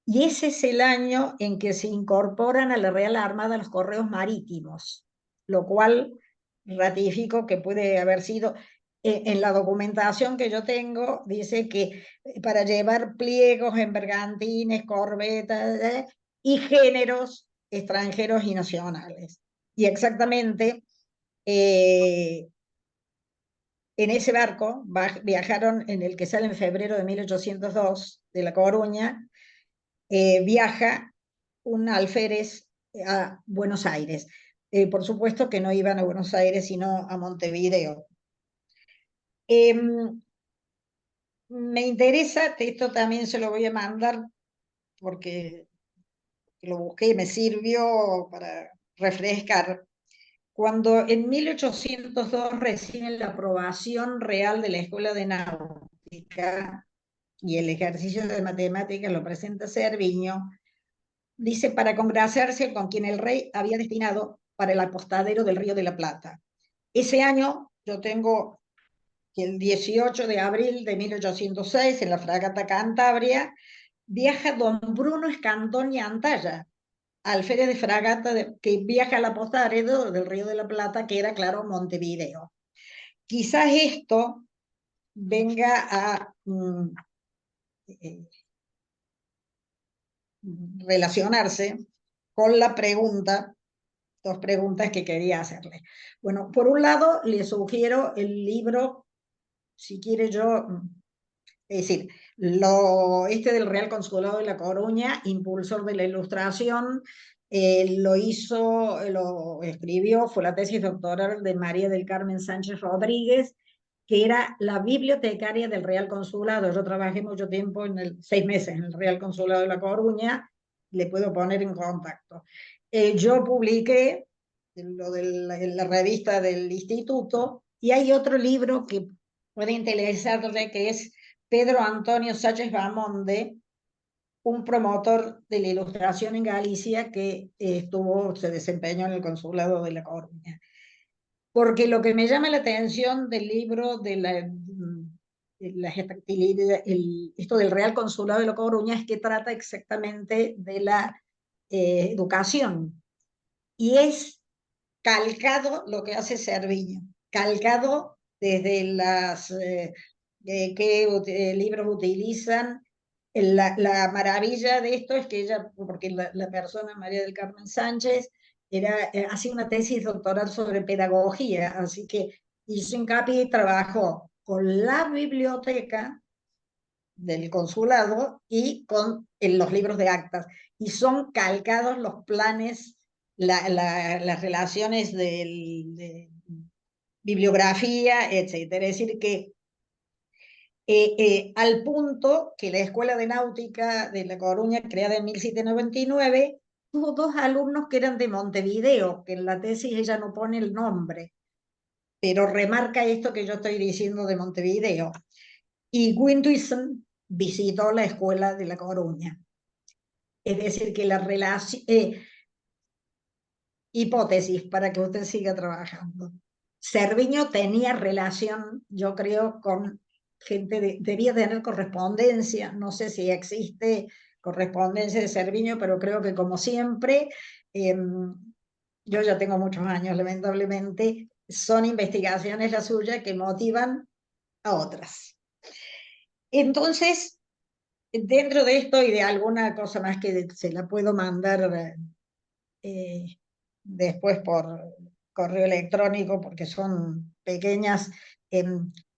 y ese es el año en que se incorporan a la Real Armada los correos marítimos, lo cual ratifico que puede haber sido, en la documentación que yo tengo, dice que para llevar pliegos en bergantines, corbetas y géneros extranjeros y nacionales. Y exactamente en ese barco viajaron, en el que sale en febrero de 1802 de La Coruña, viaja un alférez a Buenos Aires. Por supuesto que no iban a Buenos Aires, sino a Montevideo. Me interesa, esto también se lo voy a mandar porque lo busqué y me sirvió para refrescar. Cuando en 1802 reciben la aprobación real de la Escuela de Náutica y el ejercicio de matemáticas lo presenta Cerviño, dice para congraciarse con quien el rey había destinado para el apostadero del Río de la Plata. Ese año, yo tengo que el 18 de abril de 1806, en la fragata Cantabria, viaja don Bruno Escandón y Antalla alférez de fragata que viaja a la Posta de Aredo del Río de la Plata, que era, claro, Montevideo. Quizás esto venga a relacionarse con la pregunta, dos preguntas que quería hacerle. Bueno, por un lado, le sugiero el libro, si quiere yo, es decir, este del Real Consulado de La Coruña, impulsor de la Ilustración, lo escribió, fue la tesis doctoral de María del Carmen Sánchez Rodríguez, que era la bibliotecaria del Real Consulado. Yo trabajé mucho tiempo, 6 meses en el Real Consulado de La Coruña, le puedo poner en contacto. Yo publiqué en la revista del instituto, y hay otro libro que puede interesarle, que es Pedro Antonio Sánchez Bamonde, un promotor de la ilustración en Galicia que se desempeñó en el Consulado de La Coruña. Porque lo que me llama la atención del libro esto del Real Consulado de La Coruña es que trata exactamente de la educación, y es calcado lo que hace Cerviño, calcado desde qué libros utilizan. La maravilla de esto es que ella, porque la persona, María del Carmen Sánchez, hacía una tesis doctoral sobre pedagogía, así que hizo hincapié y trabajó con la biblioteca del consulado y con los libros de actas, y son calcados los planes, las relaciones de bibliografía, etcétera. Es decir, que al punto que la Escuela de Náutica de La Coruña, creada en 1799, tuvo 2 alumnos que eran de Montevideo, que en la tesis ella no pone el nombre, pero remarca esto que yo estoy diciendo de Montevideo. Y Winduysen visitó la Escuela de La Coruña. Es decir, que la relación... hipótesis para que usted siga trabajando. Cerviño tenía relación, yo creo, con gente, debía tener correspondencia, no sé si existe correspondencia de Cerviño, pero creo que, como siempre, yo ya tengo muchos años, lamentablemente, son investigaciones las suyas que motivan a otras. Entonces, dentro de esto y de alguna cosa más que se la puedo mandar después por correo electrónico, porque son pequeñas.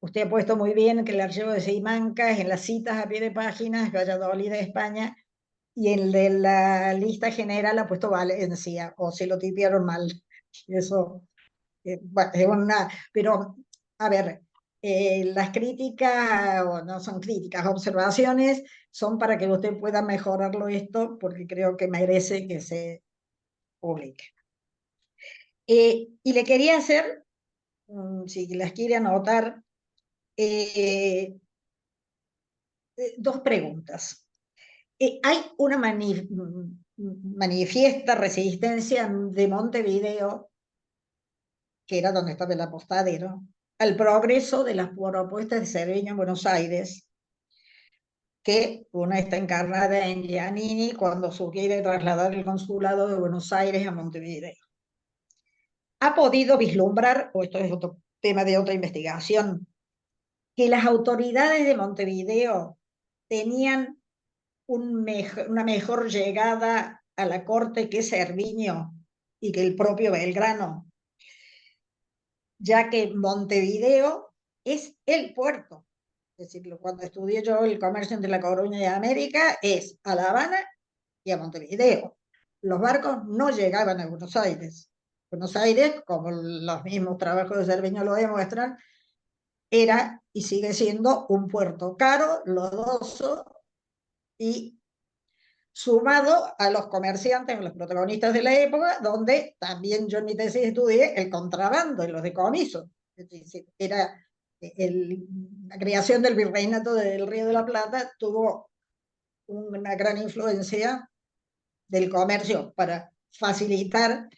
Usted ha puesto muy bien que el archivo de Simancas, en las citas a pie de página, es Valladolid, España, y en de la lista general ha puesto Valencia, o se lo tipiaron mal. Eso, bueno, es pero, a ver, las críticas, o no son críticas, observaciones, son para que usted pueda mejorarlo esto, porque creo que merece que se publique. Y le quería hacer, si las quiere anotar, 2 preguntas. Hay una manifiesta resistencia de Montevideo, que era donde estaba el apostadero, al progreso de las propuestas de Cerviño en Buenos Aires, que una está encarnada en Giannini cuando sugiere trasladar el consulado de Buenos Aires a Montevideo. ¿Ha podido vislumbrar, o esto es otro tema de otra investigación, que las autoridades de Montevideo tenían una mejor llegada a la corte que Cerviño y que el propio Belgrano, ya que Montevideo es el puerto? Es decir, cuando estudié yo el comercio entre La Coruña y América, es a La Habana y a Montevideo. Los barcos no llegaban a Buenos Aires. Buenos Aires, como los mismos trabajos de Cerviño lo demuestran, era y sigue siendo un puerto caro, lodoso, y sumado a los comerciantes, a los protagonistas de la época, donde también yo en mi tesis estudié el contrabando y los decomisos. Es decir, era la creación del virreinato del Río de la Plata tuvo una gran influencia del comercio para facilitar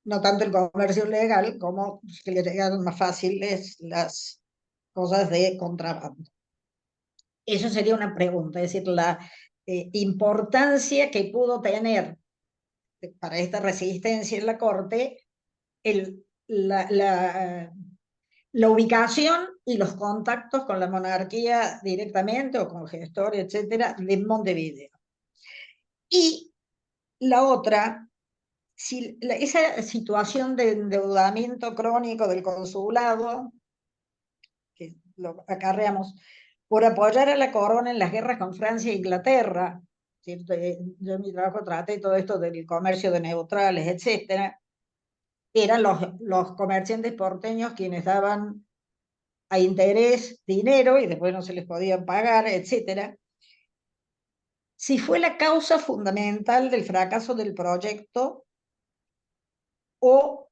no tanto el comercio legal como que le llegaron más fáciles las cosas de contrabando. Eso sería una pregunta, es decir, la importancia que pudo tener para esta resistencia en la Corte, la ubicación y los contactos con la monarquía directamente o con gestores, etcétera, de Montevideo. Y la otra, si esa situación de endeudamiento crónico del consulado, que lo acarreamos, por apoyar a la corona en las guerras con Francia e Inglaterra, ¿cierto? Yo en mi trabajo traté todo esto del comercio de neutrales, etcétera. Eran los comerciantes porteños quienes daban a interés dinero y después no se les podían pagar, etcétera. Si fue la causa fundamental del fracaso del proyecto o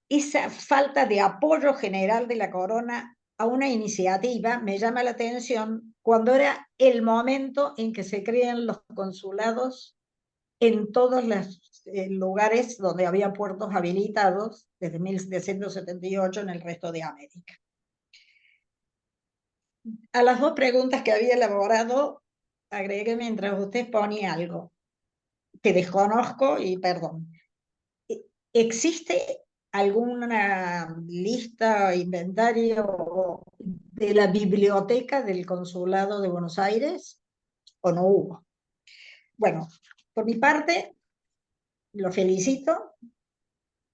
esa falta de apoyo general de la corona a una iniciativa, me llama la atención cuando era el momento en que se crean los consulados en todos los lugares donde había puertos habilitados desde 1778 en el resto de América. A las dos preguntas que había elaborado, agregué mientras usted ponía algo que desconozco y perdón. ¿Existe alguna lista o inventario de la biblioteca del Consulado de Buenos Aires o no hubo? Bueno, por mi parte, lo felicito,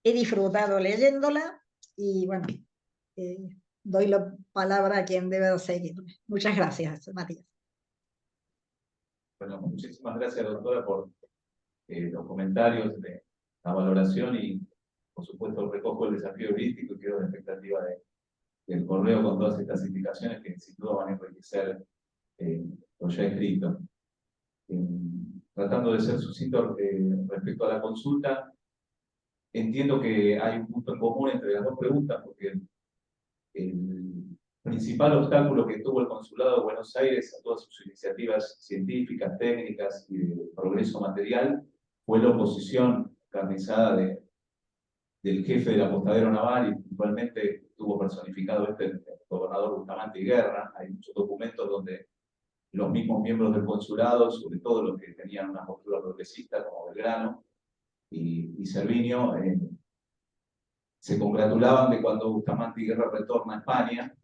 he disfrutado leyéndola y bueno, doy la palabra a quien debe seguirme. Muchas gracias, Matías. Bueno, muchísimas gracias, doctora, por los comentarios, de la valoración y, por supuesto, recojo el desafío heurístico y quedo en expectativa del correo con todas estas indicaciones que sin duda van a enriquecer lo ya escrito. Tratando de ser sucinto respecto a la consulta, entiendo que hay un punto en común entre las dos preguntas, porque el principal obstáculo que tuvo el Consulado de Buenos Aires a todas sus iniciativas científicas, técnicas y de progreso material fue la oposición encarnizada del jefe del apostadero naval, y puntualmente tuvo personificado el gobernador Bustamante y Guerra. Hay muchos documentos donde los mismos miembros del consulado, sobre todo los que tenían una postura progresista como Belgrano y Servinio, se congratulaban de cuando Bustamante y Guerra retorna a España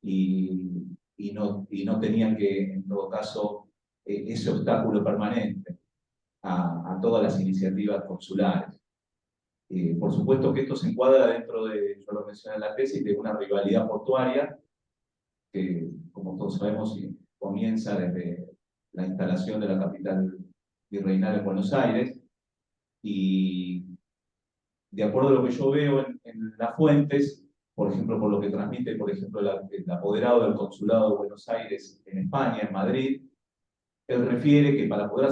y no tenían que, en todo caso, ese obstáculo permanente a todas las iniciativas consulares. Por supuesto que esto se encuadra dentro de, yo lo mencioné en la tesis, de una rivalidad portuaria que, como todos sabemos, comienza desde la instalación de la capital virreinal en Buenos Aires, y de acuerdo a lo que yo veo en las fuentes, por ejemplo, por lo que transmite, por ejemplo, el apoderado del Consulado de Buenos Aires en España, en Madrid, él refiere que para poder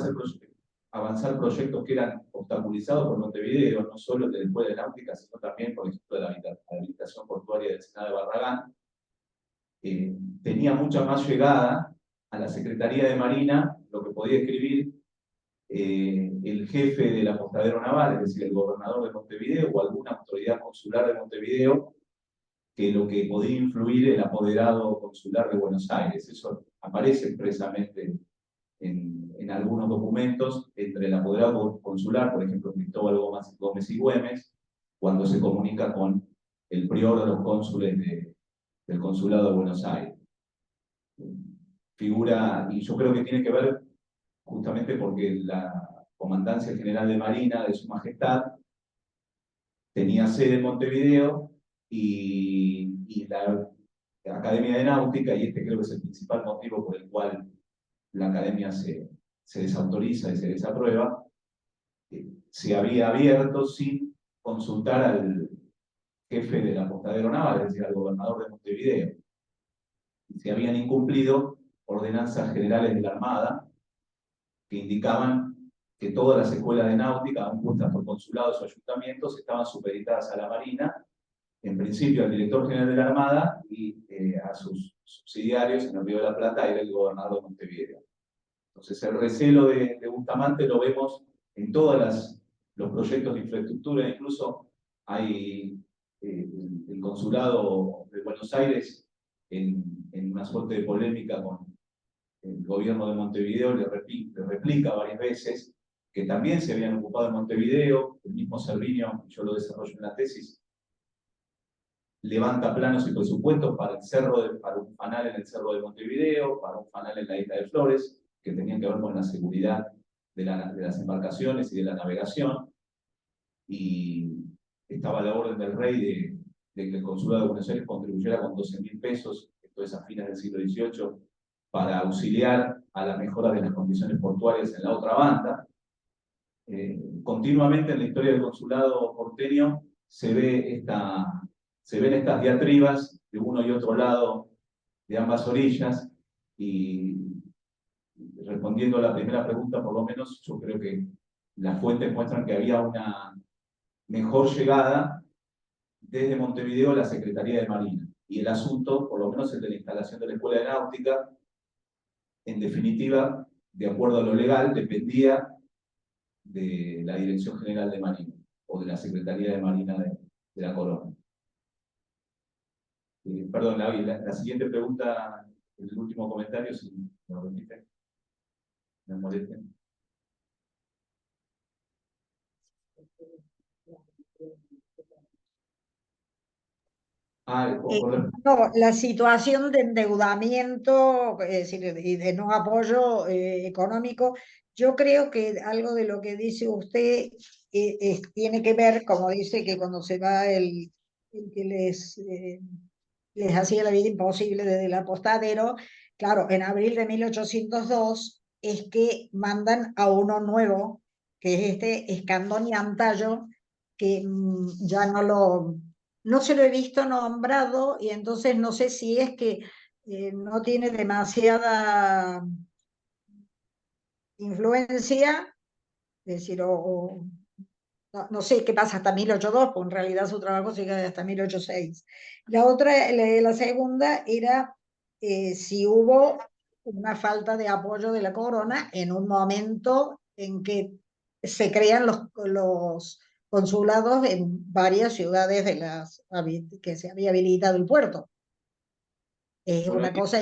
avanzar proyectos que eran obstaculizados por Montevideo, no solo el de la Escuela de Náutica, sino también, por ejemplo, la habilitación portuaria del Senado de Barragán, tenía mucha más llegada a la Secretaría de Marina, lo que podía escribir el jefe del apostadero naval, es decir, el gobernador de Montevideo o alguna autoridad consular de Montevideo, que lo que podía influir el apoderado consular de Buenos Aires. Eso aparece expresamente en algunos documentos entre el apoderado consular, por ejemplo, Cristóbal Gómez y Güemes, cuando se comunica con el prior de los cónsules del Consulado de Buenos Aires. Figura, y yo creo que tiene que ver justamente porque la Comandancia General de Marina de Su Majestad tenía sede en Montevideo y la Academia de Náutica, y este creo que es el principal motivo por el cual la Academia se desautoriza y se desaprueba, se había abierto sin consultar al jefe del apostadero naval, es decir, al gobernador de Montevideo. Y se habían incumplido ordenanzas generales de la Armada que indicaban que todas las escuelas de náutica, aún puestas por consulados o ayuntamientos, estaban supeditadas a la Marina, en principio al director general de la Armada y a sus subsidiarios en el Río de la Plata, era el gobernador de Montevideo. Entonces el recelo de Bustamante lo vemos en todos los proyectos de infraestructura, incluso hay el consulado de Buenos Aires en una suerte de polémica con el gobierno de Montevideo, le replica varias veces que también se habían ocupado en Montevideo. El mismo Cerviño, yo lo desarrollo en la tesis, levanta planos y presupuestos para, para un fanal en el Cerro de Montevideo, para un fanal en la Isla de Flores, que tenían que ver con la seguridad de las embarcaciones y de la navegación. Y estaba la orden del rey de que el Consulado de Buenos Aires contribuyera con 12.000 pesos, esto es a fines del siglo XVIII, para auxiliar a la mejora de las condiciones portuarias en la otra banda. Continuamente en la historia del consulado porteño se ven estas diatribas de uno y otro lado de ambas orillas, y respondiendo a la primera pregunta, por lo menos, yo creo que las fuentes muestran que había una mejor llegada desde Montevideo a la Secretaría de Marina. Y el asunto, por lo menos el de la instalación de la Escuela de Náutica, en definitiva, de acuerdo a lo legal, dependía de la Dirección General de Marina, o de la Secretaría de Marina de la Corona. Perdón, la siguiente pregunta, el último comentario, si me lo permite, me molesten. No, la situación de endeudamiento, es decir, y de no apoyo económico, yo creo que algo de lo que dice usted tiene que ver, como dice, que cuando se va el que les hacía la vida imposible desde el apostadero, claro, en abril de 1802 es que mandan a uno nuevo, que es este Escandón y Antallo, que ya no se lo he visto nombrado, y entonces no sé si es que no tiene demasiada influencia, es decir, no sé qué pasa hasta 1802, porque en realidad su trabajo sigue hasta 1806. La otra, la segunda era si hubo una falta de apoyo de la corona en un momento en que se crean los consulados en varias ciudades de que se había habilitado el puerto. Es Bueno, una cosa...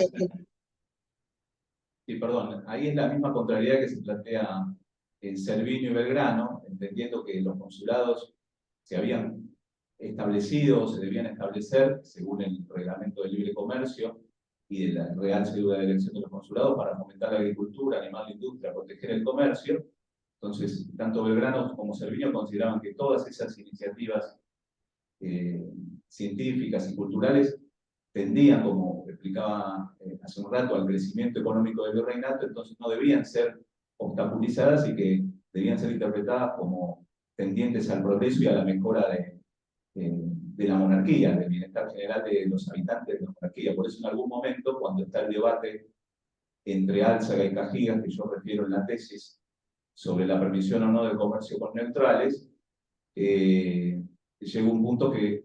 sí, perdón, ahí es la misma contrariedad que se plantea en Cerviño y Belgrano, entendiendo que los consulados se habían establecido o se debían establecer según el reglamento de libre comercio y de la Real Cédula de Elección de los Consulados para fomentar la agricultura, animar la industria, proteger el comercio. Entonces, tanto Belgrano como Cerviño consideraban que todas esas iniciativas científicas y culturales tendían, como explicaba hace un rato, al crecimiento económico del virreinato, entonces no debían ser obstaculizadas y que debían ser interpretadas como tendientes al progreso y a la mejora de la monarquía, del bienestar general de los habitantes de la monarquía. Por eso en algún momento, cuando está el debate entre Álzaga y Cajigas, que yo refiero en la tesis, sobre la permisión o no del comercio con neutrales, llegó un punto que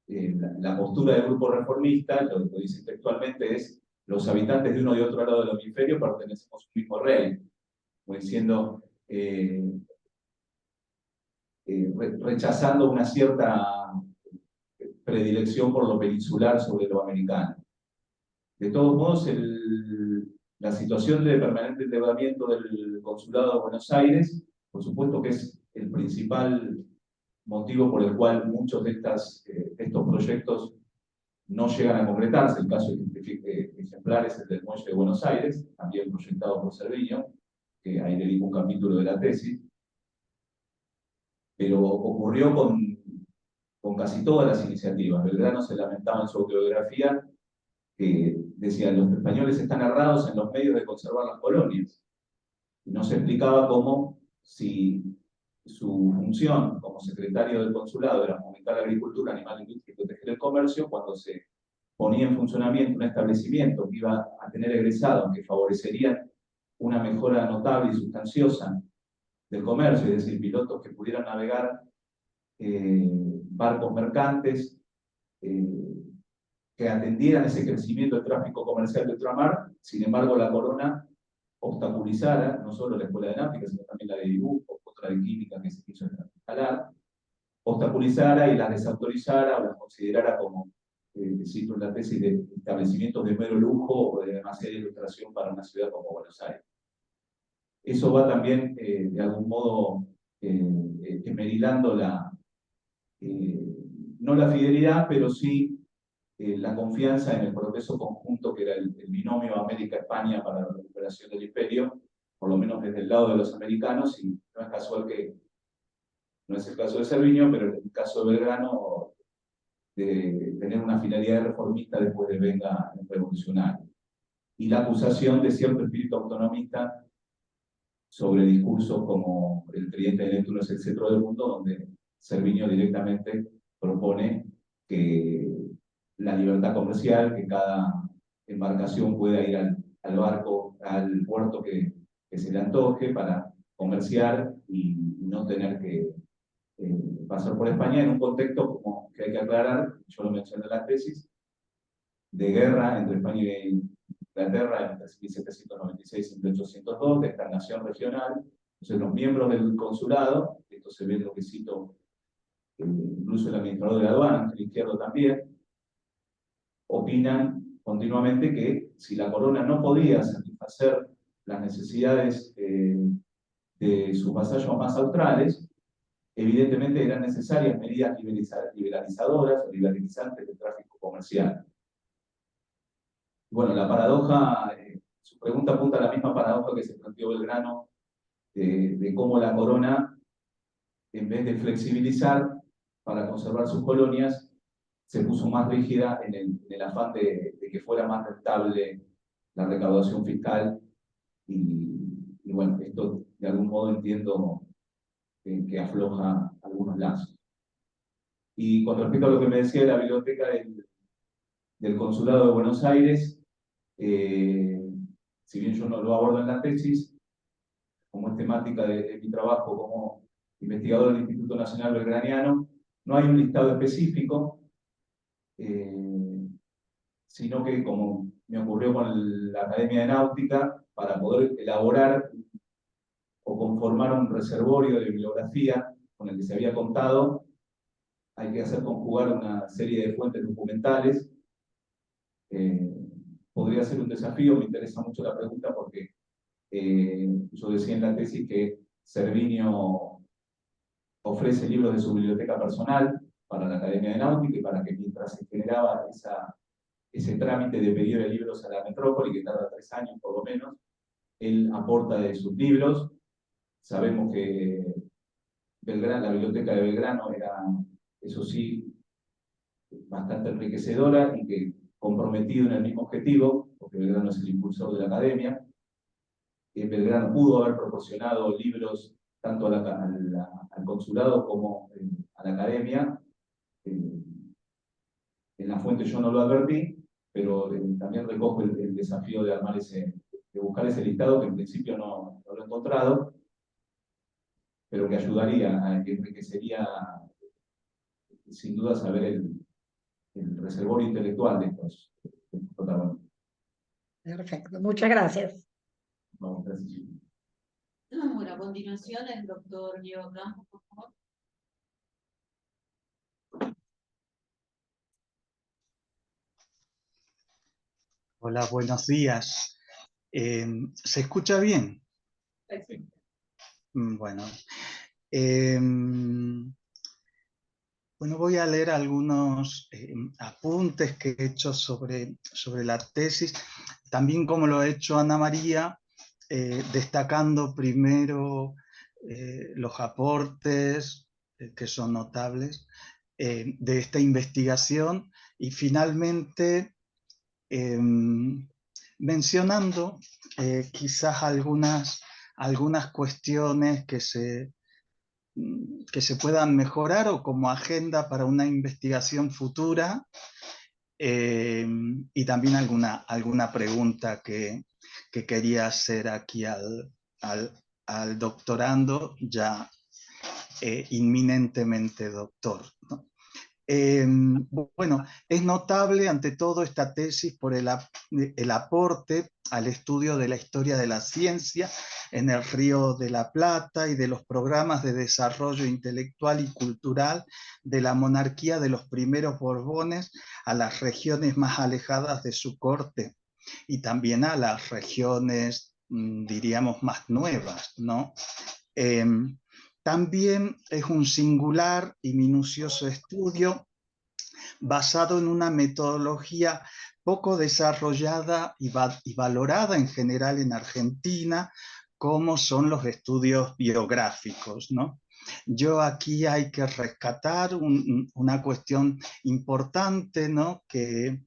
la postura del grupo reformista, lo dice textualmente, es: los habitantes de uno y otro lado del hemisferio pertenecemos a un mismo rey, como diciendo, rechazando una cierta predilección por lo peninsular sobre lo americano. De todos modos, la situación de permanente endeudamiento del Consulado de Buenos Aires, por supuesto que es el principal motivo por el cual muchos de estos proyectos no llegan a concretarse. El caso ejemplar es el del muelle de Buenos Aires, también proyectado por Cerviño, que ahí dedico un capítulo de la tesis, pero ocurrió con casi todas las iniciativas. Belgrano se lamentaba en su autobiografía que decía: los españoles están errados en los medios de conservar las colonias. Y no se explicaba cómo, si su función como secretario del consulado era fomentar la agricultura, animar la industria y proteger el comercio, cuando se ponía en funcionamiento un establecimiento que iba a tener egresados que favorecerían una mejora notable y sustanciosa del comercio, es decir, pilotos que pudieran navegar barcos mercantes, que atendieran ese crecimiento del tráfico comercial de ultramar. Sin embargo, la corona obstaculizara no solo la Escuela de Náutica, sino también la de dibujo, otra de química que se quiso instalar, obstaculizara y las desautorizara o las considerara como, cito en la tesis, de establecimientos de mero lujo o de demasiada ilustración para una ciudad como Buenos Aires. Eso va también, de algún modo, esmerilando no la fidelidad, pero sí la confianza en el progreso conjunto que era el binomio América-España para la recuperación del imperio, por lo menos desde el lado de los americanos, y no es casual que no es el caso de Cerviño, pero en el caso de Belgrano, de tener una finalidad reformista después de venga revolucionario. Y la acusación de cierto espíritu autonomista sobre discursos como el tridente de Neptuno es el centro del mundo, donde Cerviño directamente propone que la libertad comercial, que cada embarcación pueda ir al barco, al puerto que se le antoje para comerciar y no tener que pasar por España en un contexto, como que hay que aclarar, yo lo mencioné en la tesis, de guerra entre España y Inglaterra entre 1796 y 1802, de estagnación regional. Entonces los miembros del consulado, esto se ve en lo que cito, incluso el administrador de la aduana, Ángel Izquierdo también, opinan continuamente que si la corona no podía satisfacer las necesidades de sus vasallos más australes, evidentemente eran necesarias medidas liberalizadoras o liberalizantes del tráfico comercial. Bueno, la paradoja, su pregunta apunta a la misma paradoja que se planteó Belgrano, de cómo la corona, en vez de flexibilizar para conservar sus colonias, se puso más rígida en el afán de que fuera más rentable la recaudación fiscal. Y bueno, esto de algún modo entiendo que afloja algunos lazos. Y con respecto a lo que me decía de la biblioteca del Consulado de Buenos Aires, si bien yo no lo abordo en la tesis, como es temática de mi trabajo como investigador del Instituto Nacional Belgraniano, no hay un listado específico, sino que, como me ocurrió con la Academia de Náutica, para poder elaborar o conformar un reservorio de bibliografía con el que se había contado, hay que hacer conjugar una serie de fuentes documentales. Podría ser un desafío, me interesa mucho la pregunta porque yo decía en la tesis que Cerviño ofrece libros de su biblioteca personal para la Academia de Náutica y para que mientras se generaba ese trámite de pedido de libros a la metrópoli, que tarda 3 años por lo menos, él aporta de sus libros. Sabemos que la biblioteca de Belgrano era, eso sí, bastante enriquecedora y que comprometido en el mismo objetivo, porque Belgrano es el impulsor de la academia. Belgrano pudo haber proporcionado libros tanto al consulado como a la academia. En la fuente yo no lo advertí, pero también recojo el desafío de armar de buscar ese listado, que en principio no lo he encontrado, pero que ayudaría, que enriquecería sin duda saber el reservorio intelectual de estos protagonistas. Perfecto, muchas gracias. Vamos, gracias. Bueno, a continuación el doctor Diego Campos, por favor. Hola, buenos días. ¿Se escucha bien? Perfecto. Bueno. Bueno, voy a leer algunos apuntes que he hecho sobre la tesis, también como lo ha hecho Ana María, destacando primero los aportes que son notables de esta investigación y finalmente mencionando quizás algunas cuestiones que se puedan mejorar o como agenda para una investigación futura, y también alguna pregunta que quería hacer aquí al doctorando, ya inminentemente doctor, ¿no? Bueno, es notable ante todo esta tesis por el aporte al estudio de la historia de la ciencia en el Río de la Plata y de los programas de desarrollo intelectual y cultural de la monarquía de los primeros Borbones a las regiones más alejadas de su corte y también a las regiones diríamos, más nuevas, ¿no? También es un singular y minucioso estudio basado en una metodología poco desarrollada y valorada en general en Argentina, como son los estudios biográficos, ¿no? Yo aquí hay que rescatar una cuestión importante, ¿no? que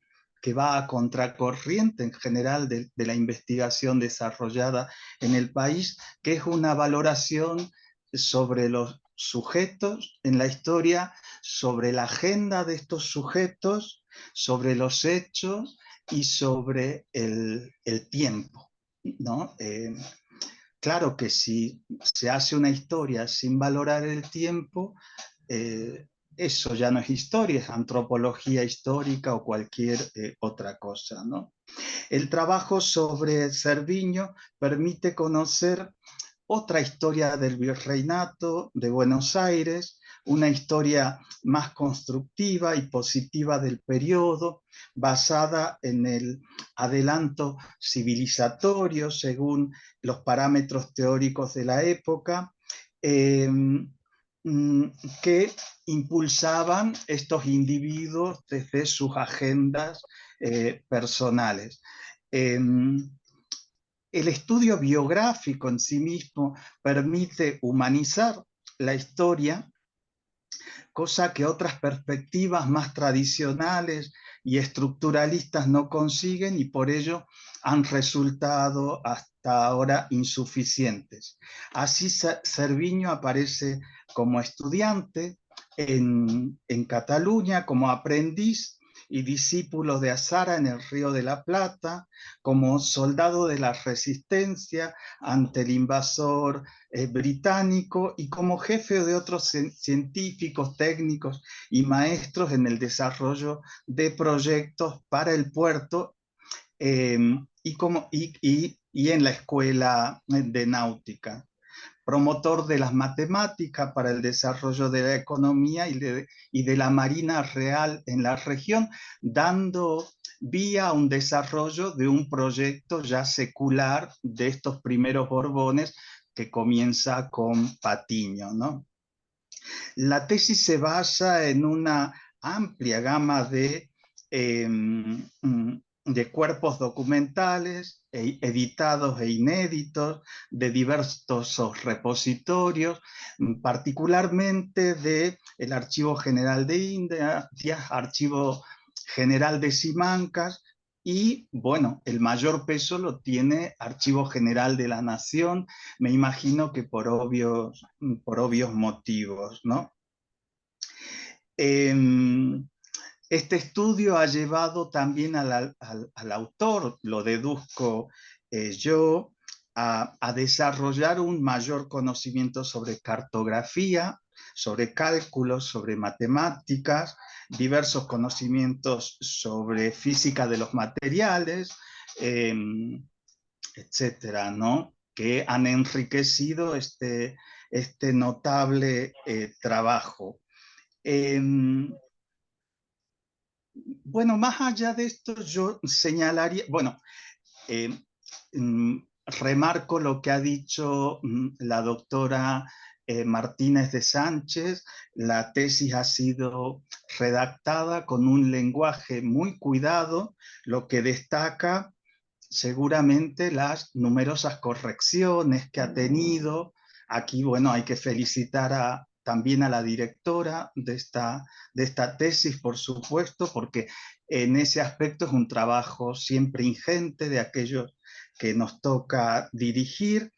va a contracorriente en general de la investigación desarrollada en el país, que es una valoración sobre los sujetos en la historia, sobre la agenda de estos sujetos, sobre los hechos y sobre el tiempo, ¿no? Claro que si se hace una historia sin valorar el tiempo, eso ya no es historia, es antropología histórica o cualquier otra cosa, ¿no? El trabajo sobre Cerviño permite conocer otra historia del virreinato de Buenos Aires, una historia más constructiva y positiva del periodo, basada en el adelanto civilizatorio según los parámetros teóricos de la época, que impulsaban estos individuos desde sus agendas personales. El estudio biográfico en sí mismo permite humanizar la historia, cosa que otras perspectivas más tradicionales y estructuralistas no consiguen y por ello han resultado hasta ahora insuficientes. Así Cerviño aparece como estudiante en Cataluña, como aprendiz y discípulo de Azara en el Río de la Plata, como soldado de la resistencia ante el invasor británico y como jefe de otros científicos, técnicos y maestros en el desarrollo de proyectos para el puerto y en la escuela de náutica. Promotor de las matemáticas para el desarrollo de la economía y de la marina real en la región, dando vía a un desarrollo de un proyecto ya secular de estos primeros Borbones que comienza con Patiño, ¿no? La tesis se basa en una amplia gama de cuerpos documentales, editados e inéditos, de diversos repositorios, particularmente del Archivo General de Indias, Archivo General de Simancas, y bueno, el mayor peso lo tiene Archivo General de la Nación, me imagino que por obvios motivos, ¿no? Este estudio ha llevado también al autor, lo deduzco yo, a desarrollar un mayor conocimiento sobre cartografía, sobre cálculos, sobre matemáticas, diversos conocimientos sobre física de los materiales, etcétera, ¿no? Que han enriquecido este notable trabajo. Bueno, más allá de esto, yo señalaría, bueno, remarco lo que ha dicho la doctora Martínez de Sánchez. La tesis ha sido redactada con un lenguaje muy cuidado, lo que destaca seguramente las numerosas correcciones que ha tenido. Aquí, bueno, hay que felicitar también a la directora de esta tesis, por supuesto, porque en ese aspecto es un trabajo siempre ingente de aquellos que nos toca dirigir.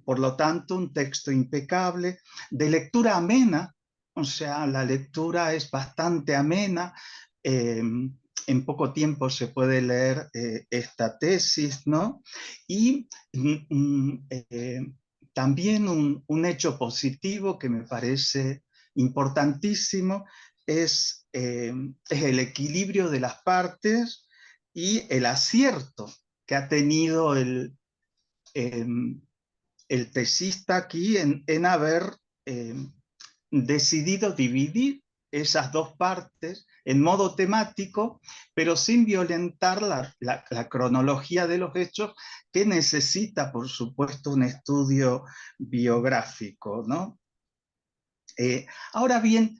Por lo tanto, un texto impecable, de lectura amena, o sea, la lectura es bastante amena. En poco tiempo se puede leer esta tesis, ¿no? Y también un hecho positivo que me parece importantísimo es el equilibrio de las partes y el acierto que ha tenido el tesista aquí en haber decidido dividir esas dos partes en modo temático, pero sin violentar la cronología de los hechos, que necesita, por supuesto, un estudio biográfico, ¿no? Ahora bien,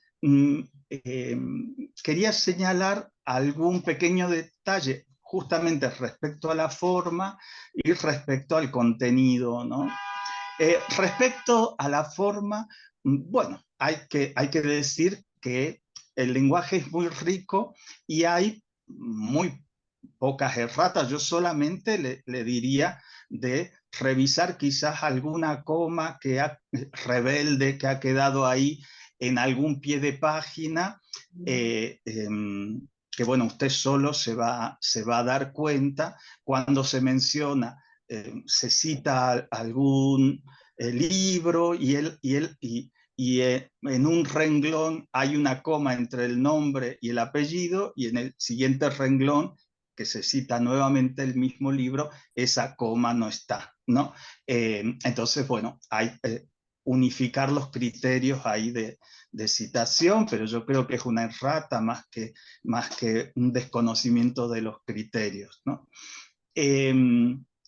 quería señalar algún pequeño detalle justamente respecto a la forma y respecto al contenido, ¿no? Respecto a la forma, bueno, hay que decir que el lenguaje es muy rico y hay muy pocas erratas. Yo solamente le diría de revisar quizás alguna coma rebelde que ha quedado ahí en algún pie de página, que bueno, usted solo se va a dar cuenta cuando se menciona, se cita algún libro y en un renglón hay una coma entre el nombre y el apellido, y en el siguiente renglón, que se cita nuevamente el mismo libro, esa coma no está, ¿no? Entonces, bueno, hay unificar los criterios ahí de citación, pero yo creo que es una errata más que un desconocimiento de los criterios, ¿no?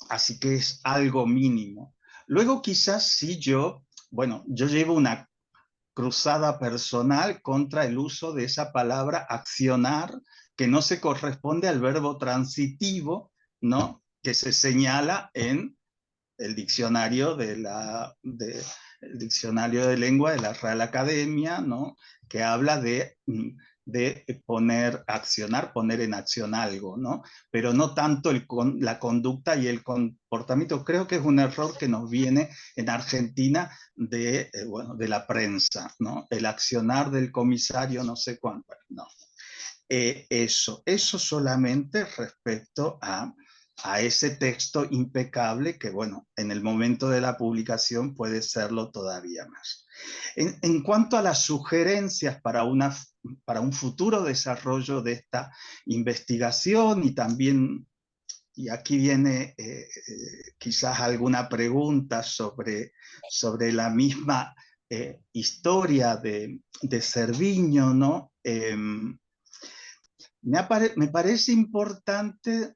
Así que es algo mínimo. Luego quizás sí yo llevo una cruzada personal contra el uso de esa palabra accionar, que no se corresponde al verbo transitivo, ¿no? Que se señala en el diccionario el diccionario de lengua de la Real Academia, ¿no? Que habla de accionar, poner en acción algo, ¿no? Pero no tanto la conducta y el comportamiento. Creo que es un error que nos viene en Argentina de la prensa, ¿no? El accionar del comisario no sé cuánto, no. Eso solamente respecto a ese texto impecable que, bueno, en el momento de la publicación puede serlo todavía más. En cuanto a las sugerencias para un futuro desarrollo de esta investigación, y también, y aquí viene quizás alguna pregunta sobre la misma historia de Cerviño, ¿no? Me parece importante,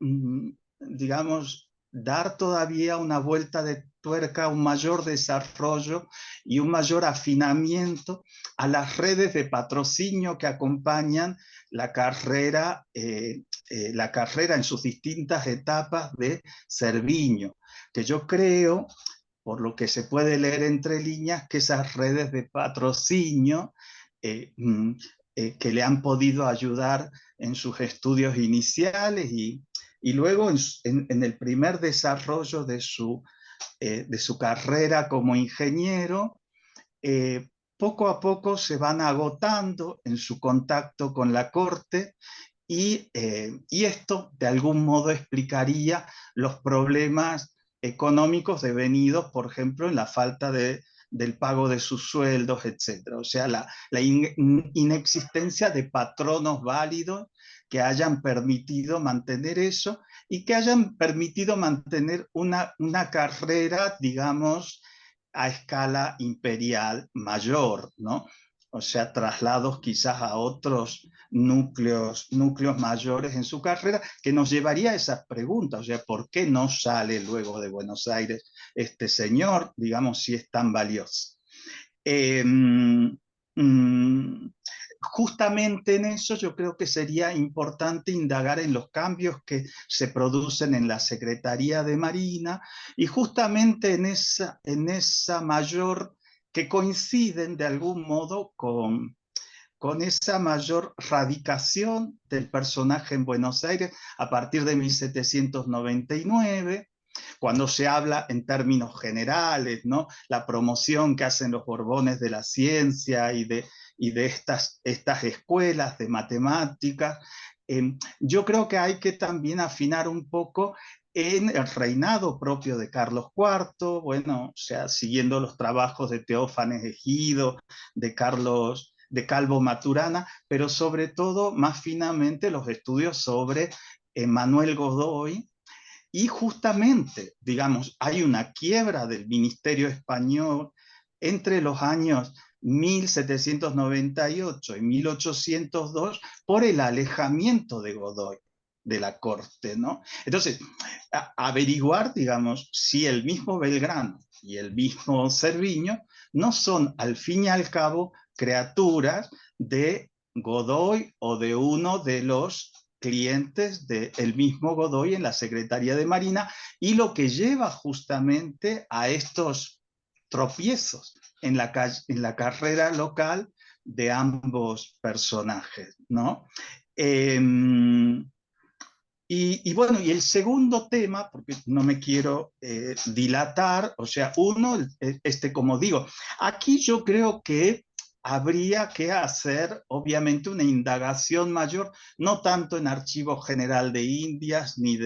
digamos, dar todavía una vuelta de tuerca, un mayor desarrollo y un mayor afinamiento a las redes de patrocinio que acompañan la carrera en sus distintas etapas de Cerviño, que yo creo, por lo que se puede leer entre líneas, que esas redes de patrocinio que le han podido ayudar en sus estudios iniciales y luego en el primer desarrollo de su carrera como ingeniero, poco a poco se van agotando en su contacto con la corte, y esto de algún modo explicaría los problemas económicos devenidos, por ejemplo, en la falta del pago de sus sueldos, etc. O sea, la inexistencia de patronos válidos que hayan permitido mantener eso y que hayan permitido mantener una carrera, digamos, a escala imperial mayor, ¿no? O sea, traslados quizás a otros núcleos mayores en su carrera, que nos llevaría a esas preguntas. O sea, ¿por qué no sale luego de Buenos Aires este señor, digamos, si es tan valioso? Justamente en eso yo creo que sería importante indagar en los cambios que se producen en la Secretaría de Marina, y justamente en esa mayor, que coinciden de algún modo con esa mayor radicación del personaje en Buenos Aires a partir de 1799, cuando se habla en términos generales, ¿no? La promoción que hacen los Borbones de la ciencia y de estas escuelas de matemáticas. Yo creo que hay que también afinar un poco en el reinado propio de Carlos IV, bueno, o sea, siguiendo los trabajos de Teófanes Egido, de Calvo Maturana, pero sobre todo, más finamente, los estudios sobre Manuel Godoy. Y justamente, digamos, hay una quiebra del ministerio español entre los años 1798 y 1802 por el alejamiento de Godoy de la corte, ¿no? Entonces, averiguar, digamos, si el mismo Belgrano y el mismo Cerviño no son, al fin y al cabo, criaturas de Godoy o de uno de los clientes del mismo Godoy en la Secretaría de Marina, y lo que lleva justamente a estos tropiezos en la carrera local de ambos personajes, ¿no? Y bueno, y el segundo tema, porque no me quiero dilatar, o sea, uno, como digo, aquí yo creo que habría que hacer, obviamente, una indagación mayor, no tanto en Archivo General de Indias, ni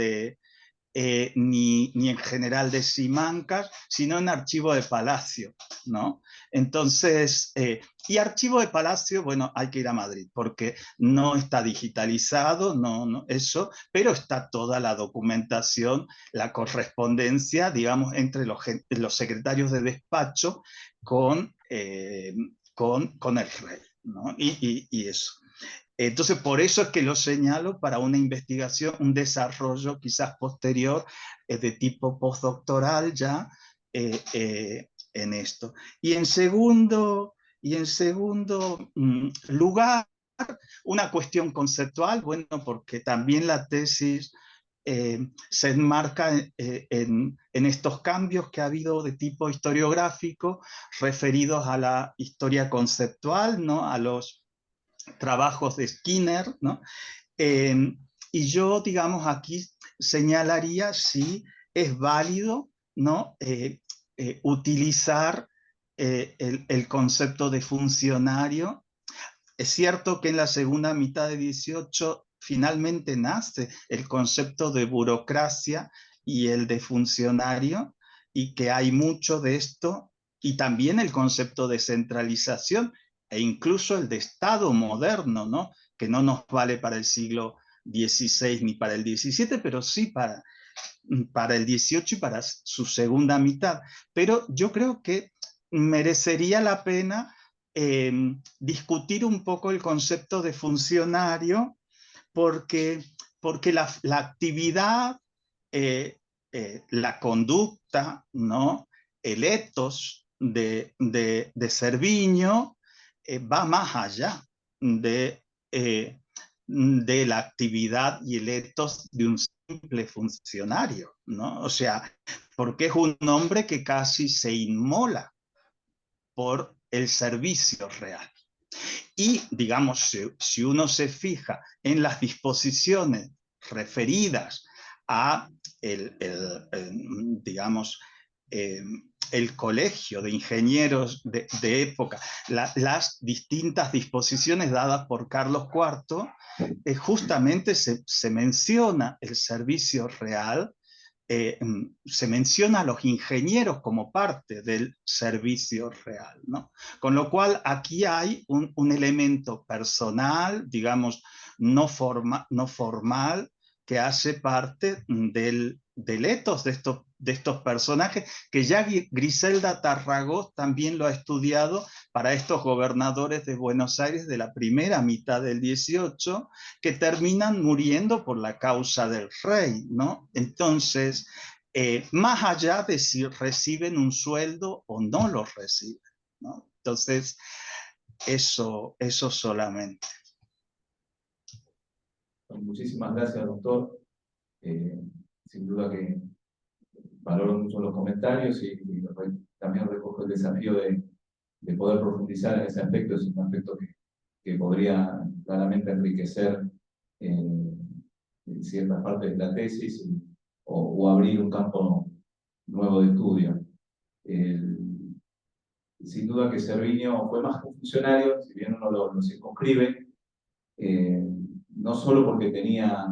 en general de Simancas, sino en Archivo de Palacio, ¿no? Entonces, y Archivo de Palacio, bueno, hay que ir a Madrid, porque no está digitalizado, eso, pero está toda la documentación, la correspondencia, digamos, entre los secretarios de despacho con el rey, ¿no? Y eso. Entonces, por eso es que lo señalo para una investigación, un desarrollo quizás posterior de tipo postdoctoral ya en esto. Y en segundo lugar, una cuestión conceptual, bueno, porque también la tesis se enmarca en estos cambios que ha habido de tipo historiográfico referidos a la historia conceptual, ¿no? A los trabajos de Skinner, ¿no? Y yo, digamos, aquí señalaría si es válido, ¿no? Utilizar el concepto de funcionario. Es cierto que en la segunda mitad de 18 finalmente nace el concepto de burocracia y el de funcionario, y que hay mucho de esto, y también el concepto de centralización, e incluso el de Estado moderno, ¿no? Que no nos vale para el siglo XVI ni para el XVII, pero sí para el XVIII y para su segunda mitad. Pero yo creo que merecería la pena discutir un poco el concepto de funcionario, porque la actividad, la conducta, ¿no? El ethos de Cerviño va más allá de, la actividad y el ethos de un simple funcionario, ¿no? O sea, porque es un hombre que casi se inmola por el servicio real. Y, digamos, si uno se fija en las disposiciones referidas a digamos, el colegio de ingenieros de época, las distintas disposiciones dadas por Carlos IV, justamente se menciona el servicio real, se menciona a los ingenieros como parte del servicio real, ¿no? Con lo cual aquí hay un elemento personal, digamos, no formal, que hace parte del ethos de estos personajes, que ya Griselda Tarragós también lo ha estudiado para estos gobernadores de Buenos Aires de la primera mitad del 18, que terminan muriendo por la causa del rey, ¿no? Entonces, más allá de si reciben un sueldo o no lo reciben, ¿no? Entonces, eso solamente. Muchísimas gracias, doctor. Sin duda que valoro mucho los comentarios y también recojo el desafío de poder profundizar en ese aspecto. Es un aspecto que podría claramente enriquecer ciertas partes de la tesis o abrir un campo nuevo de estudio. Sin duda que Cerviño fue más que un funcionario, si bien uno lo circunscribe, no solo porque tenía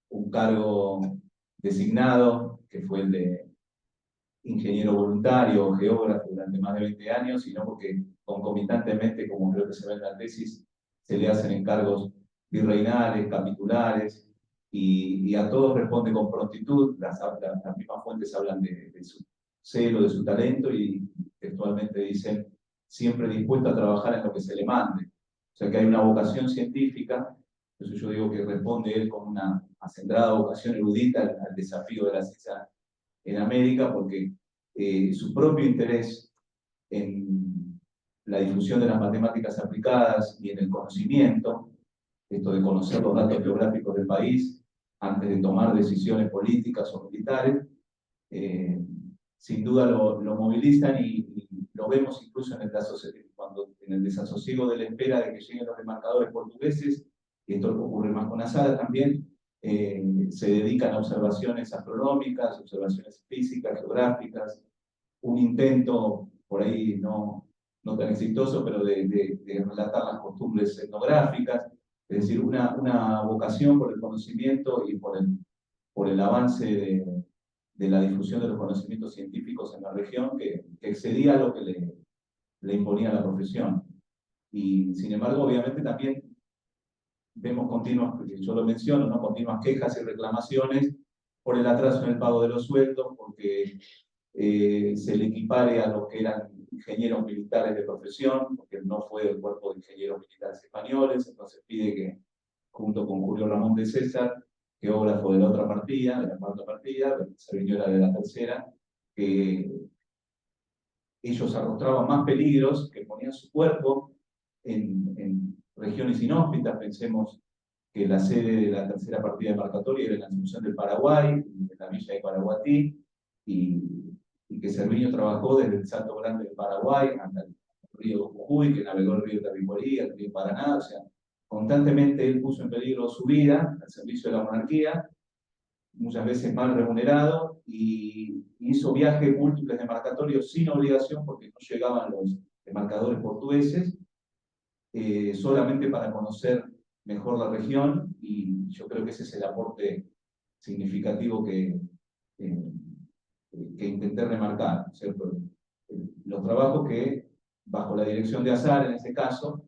un cargo designado, que fue el de ingeniero voluntario o geógrafo durante más de 20 años, sino porque concomitantemente, como creo que se ve en la tesis, se le hacen encargos virreinales, capitulares, y a todos responde con prontitud. Las mismas fuentes hablan de su celo, de su talento, y textualmente dicen siempre dispuesto a trabajar en lo que se le mande. O sea que hay una vocación científica, por eso yo digo que responde él con una acendrada vocación erudita al desafío de la ciencia en América, porque su propio interés en la difusión de las matemáticas aplicadas y en el conocimiento, esto de conocer los datos geográficos del país antes de tomar decisiones políticas o militares, sin duda lo movilizan y lo vemos incluso en el desasosiego de la espera de que lleguen los demarcadores portugueses, y esto ocurre más con Azara también, se dedican a observaciones astronómicas, observaciones físicas, geográficas, un intento por ahí no tan exitoso, pero de relatar las costumbres etnográficas, es decir, una vocación por el conocimiento y por el avance de la difusión de los conocimientos científicos en la región que excedía lo que le imponía la profesión. Y sin embargo, obviamente también vemos continuas, yo lo menciono, ¿no? Continuas quejas y reclamaciones por el atraso en el pago de los sueldos, porque se le equipare a los que eran ingenieros militares de profesión, porque no fue del cuerpo de ingenieros militares españoles, entonces pide que, junto con Julio Ramón de César, geógrafo de la otra partida, de la cuarta partida, Cerviño era de la tercera, que ellos arrostraban más peligros, que ponían su cuerpo en regiones inhóspitas. Pensemos que la sede de la tercera partida demarcatoria era en la Asunción del Paraguay, en la villa de Paraguatí, y que Cerviño trabajó desde el Salto Grande del Paraguay hasta el río Jujuy, que navegó el río Tapiporí, el río Paraná. O sea, constantemente él puso en peligro su vida al servicio de la monarquía, muchas veces mal remunerado, y hizo viajes múltiples demarcatorios sin obligación porque no llegaban los demarcadores portugueses, solamente para conocer mejor la región, y yo creo que ese es el aporte significativo que intenté remarcar, ¿cierto? Los trabajos que, bajo la dirección de Azar en este caso,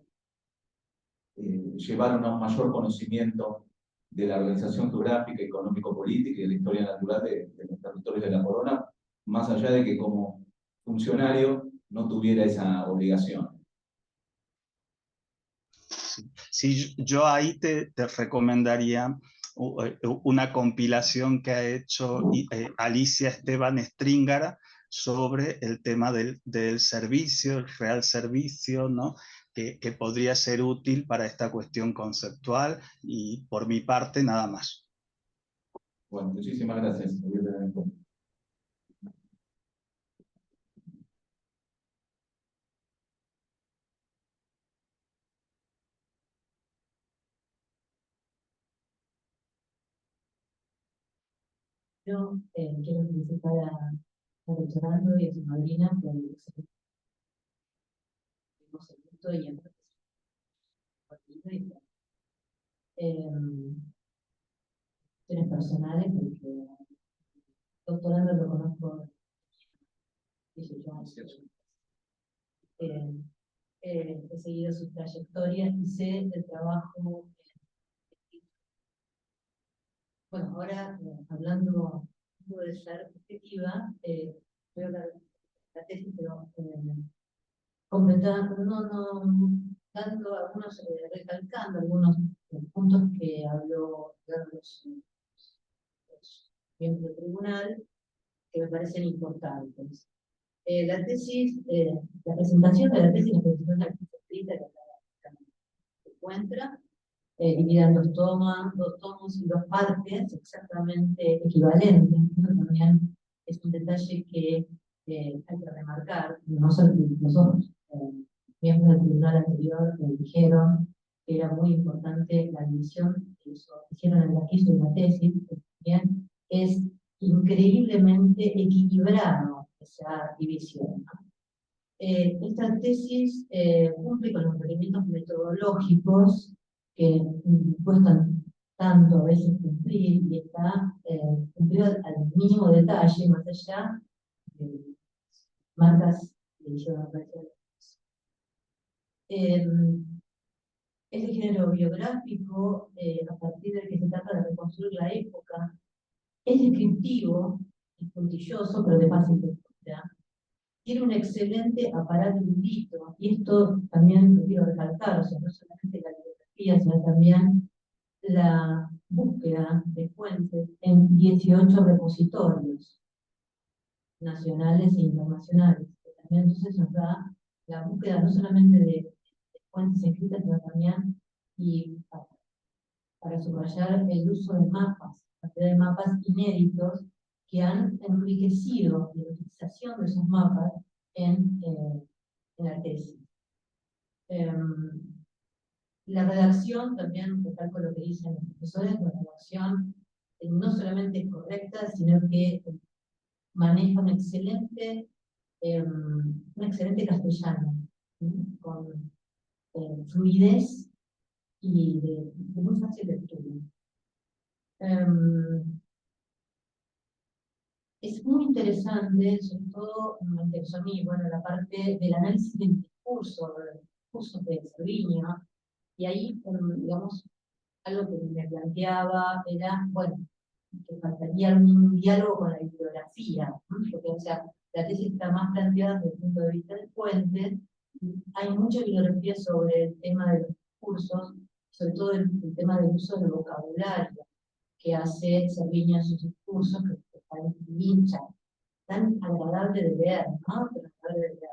llevaron a un mayor conocimiento de la organización geográfica, económico-política y de la historia natural de los territorios de la corona, más allá de que como funcionario no tuviera esa obligación. Sí, yo ahí te recomendaría una compilación que ha hecho Alicia Esteban Stringara sobre el tema del servicio, el real servicio, ¿no? Que podría ser útil para esta cuestión conceptual, y por mi parte nada más. Bueno, muchísimas gracias. Yo quiero felicitar a Fernando y a su madrina por el gusto y en cuestiones personales, porque doctorando lo conozco 18 años. He seguido su trayectoria y sé del trabajo. Bueno, ahora hablando un poco de esa perspectiva, voy a hablar de la tesis, pero completando, dando algunos, recalcando algunos puntos que habló los miembros del tribunal, que me parecen importantes. La tesis, la presentación de la tesis, la presentación de la tesis escrita que se encuentra, dividida en dos tomos y dos partes exactamente equivalentes. Eso también es un detalle que hay que remarcar. Nosotros, miembros del tribunal anterior, dijeron que era muy importante la división que hicieron en la quiso y la tesis, que también es increíblemente equilibrado esa división, ¿no? Esta tesis cumple con los requerimientos metodológicos que cuestan tanto a veces cumplir, y está cumplido al mínimo detalle, más allá de marcas que hicieron este género biográfico, a partir del que se trata de reconstruir la época, es descriptivo, es puntilloso, pero de fácil lectura. tiene un excelente aparato erudito, y esto también lo quiero recalcar, o sea, no solamente la bibliografía, sino también la búsqueda de fuentes en 18 repositorios nacionales e internacionales, que también entonces nos da la búsqueda no solamente de fuentes escritas, sino también, y para subrayar, el uso de mapas, cantidad de mapas inéditos que han enriquecido la utilización de esos mapas en la tesis. La redacción, también recalco lo que dicen los profesores, la redacción no solamente es correcta, sino que maneja un excelente castellano, con fluidez y de muy fácil lectura. Es muy interesante, sobre todo me interesó a mí, bueno, la parte del análisis del discurso de Cerviño, y ahí, digamos, algo que me planteaba era, bueno, que faltaría un diálogo con la bibliografía, ¿no? Porque, o sea, la tesis está más planteada desde el punto de vista de fuentes, hay mucha bibliografía sobre el tema de los discursos, sobre todo el tema del uso del vocabulario que hace Cerviño en sus discursos, que están divinos, tan agradable de leer, ¿no? Tan agradable de leer.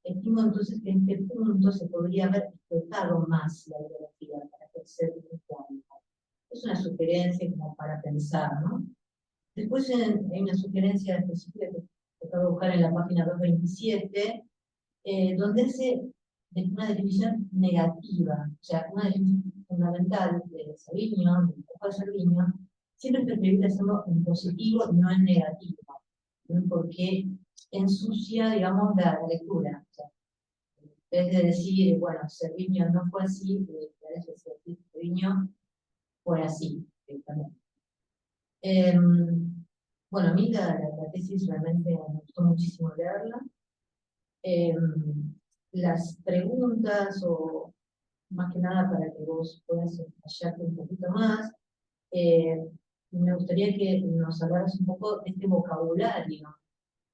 Estimo entonces que en este punto se podría haber explotado más la bibliografía para crecer en cuanto. Es una sugerencia como para pensar, ¿no? Después hay una sugerencia específica que acabo de buscar en la página 227, donde hace una definición negativa, o sea, una definición fundamental de Cerviño, del trabajo de Cerviño, siempre es preferible hacerlo en positivo y no en negativo, ¿no? Porque ensucia, digamos, la lectura. O sea, en vez de decir, bueno, Cerviño no fue así, parece que Cerviño fue así, directamente. Bueno, a mí la tesis realmente me gustó muchísimo leerla. Las preguntas, o más que nada para que vos puedas hallarte un poquito más, me gustaría que nos hablaras un poco de este vocabulario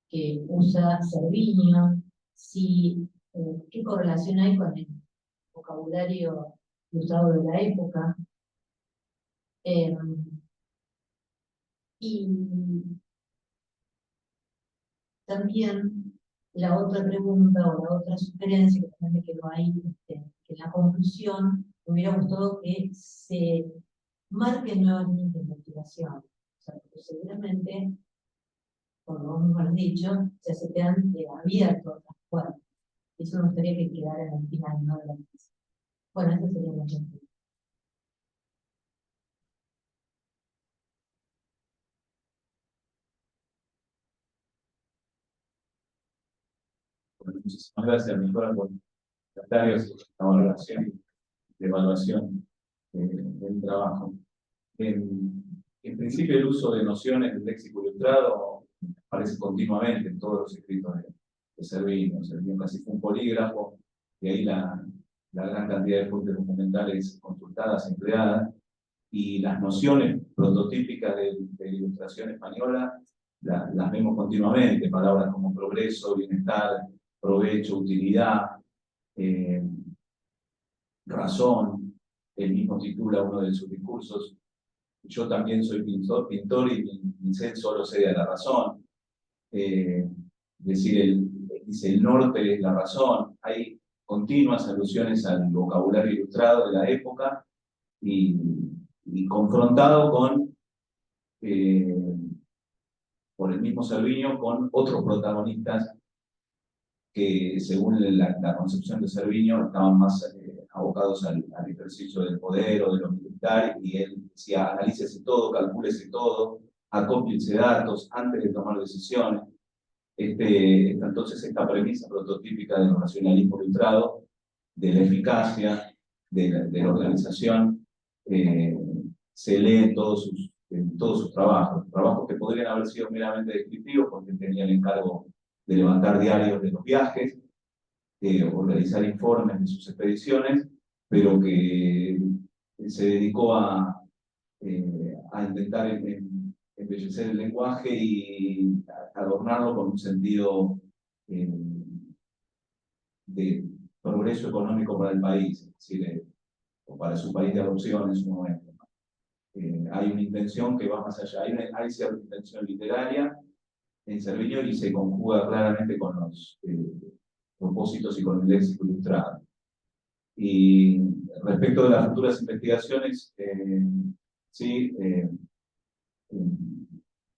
que usa Cerviño, qué correlación hay con el vocabulario usado de la época. Y también la otra pregunta o la otra sugerencia que también me quedó ahí, que en la conclusión me hubiera gustado que se marquen nuevas líneas de investigación. O sea, porque seguramente, como vos mismo has dicho, se te han abierto otras puertas. Eso me gustaría que quedara en el final, ¿no? De la tesis. Bueno, esto sería lo que Bueno, muchísimas gracias, doctora, por comentarios y la valoración de evaluación del trabajo. En principio, el uso de nociones del léxico ilustrado aparece continuamente en todos los escritos de Cerviño. Cerviño casi fue un polígrafo, y ahí la gran cantidad de fuentes documentales consultadas, empleadas, y las nociones prototípicas de ilustración española las vemos continuamente, palabras como progreso, bienestar, provecho, utilidad, razón. Él mismo titula uno de sus discursos: yo también soy pintor y mi pincel solo cede a la razón. Dice el norte es la razón. Hay continuas alusiones al vocabulario ilustrado de la época, y confrontado por el mismo Cerviño, con otros protagonistas que, según la concepción de Cerviño, estaban más abocados al ejercicio del poder o de lo militar, y él decía: analícese todo, calcúlese todo, acóplense datos antes de tomar decisiones. Entonces, esta premisa prototípica del racionalismo ilustrado, de la eficacia, de la organización, se lee en todos sus trabajos que podrían haber sido meramente descriptivos, porque tenía el encargo de levantar diarios de los viajes, organizar informes de sus expediciones, pero que se dedicó a intentar en embellecer el lenguaje y adornarlo con un sentido de progreso económico para el país, es decir, o para su país de adopción en su momento. Hay una intención que va más allá, hay cierta intención literaria en Cerviño y se conjuga claramente con los propósitos y con el léxico ilustrado. Y respecto de las futuras investigaciones, sí,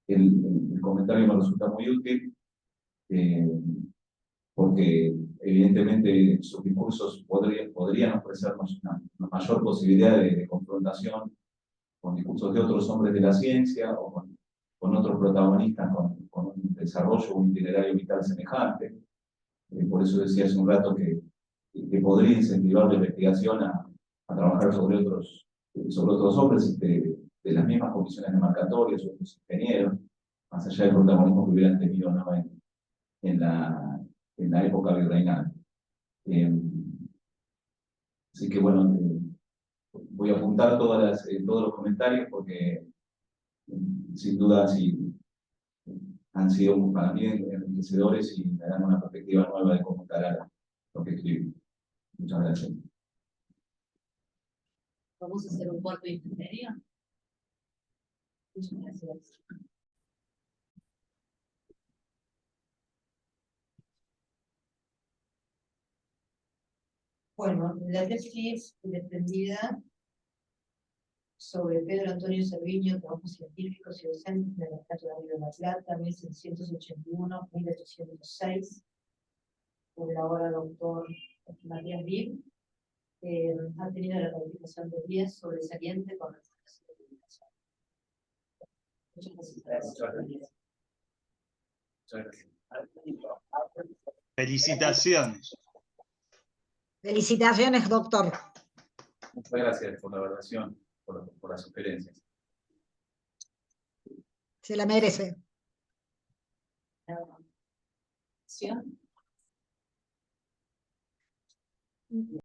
el comentario me resulta muy útil, porque evidentemente sus discursos podrían ofrecernos una mayor posibilidad de confrontación con discursos de otros hombres de la ciencia o con otros protagonistas con un desarrollo, un itinerario vital semejante. Por eso decía hace un rato que podría incentivar la investigación a trabajar sobre otros hombres de las mismas comisiones demarcatorias, otros ingenieros, más allá del protagonismo que hubieran tenido, ¿no?, en la época virreinal. Así que bueno, voy a apuntar todos los comentarios porque sin duda sí, han sido para mí enriquecedores y me dan una perspectiva nueva de cómo encarar lo que escribí. Muchas gracias. Vamos a hacer un cuarto ingeniería. Muchas gracias. Bueno, la tesis defendida sobre Pedro Antonio Cerviño, trabajos científicos y docentes de la Cátedra de La Plata, 1781-1806, por la ahora doctor Matías Viv, ha tenido la calificación de 10 sobresaliente con rectificación de publicación. Muchas gracias. Felicitaciones. Felicitaciones, doctor. Muchas gracias por la evaluación, por las sugerencias. Se la merece. ¿Sí?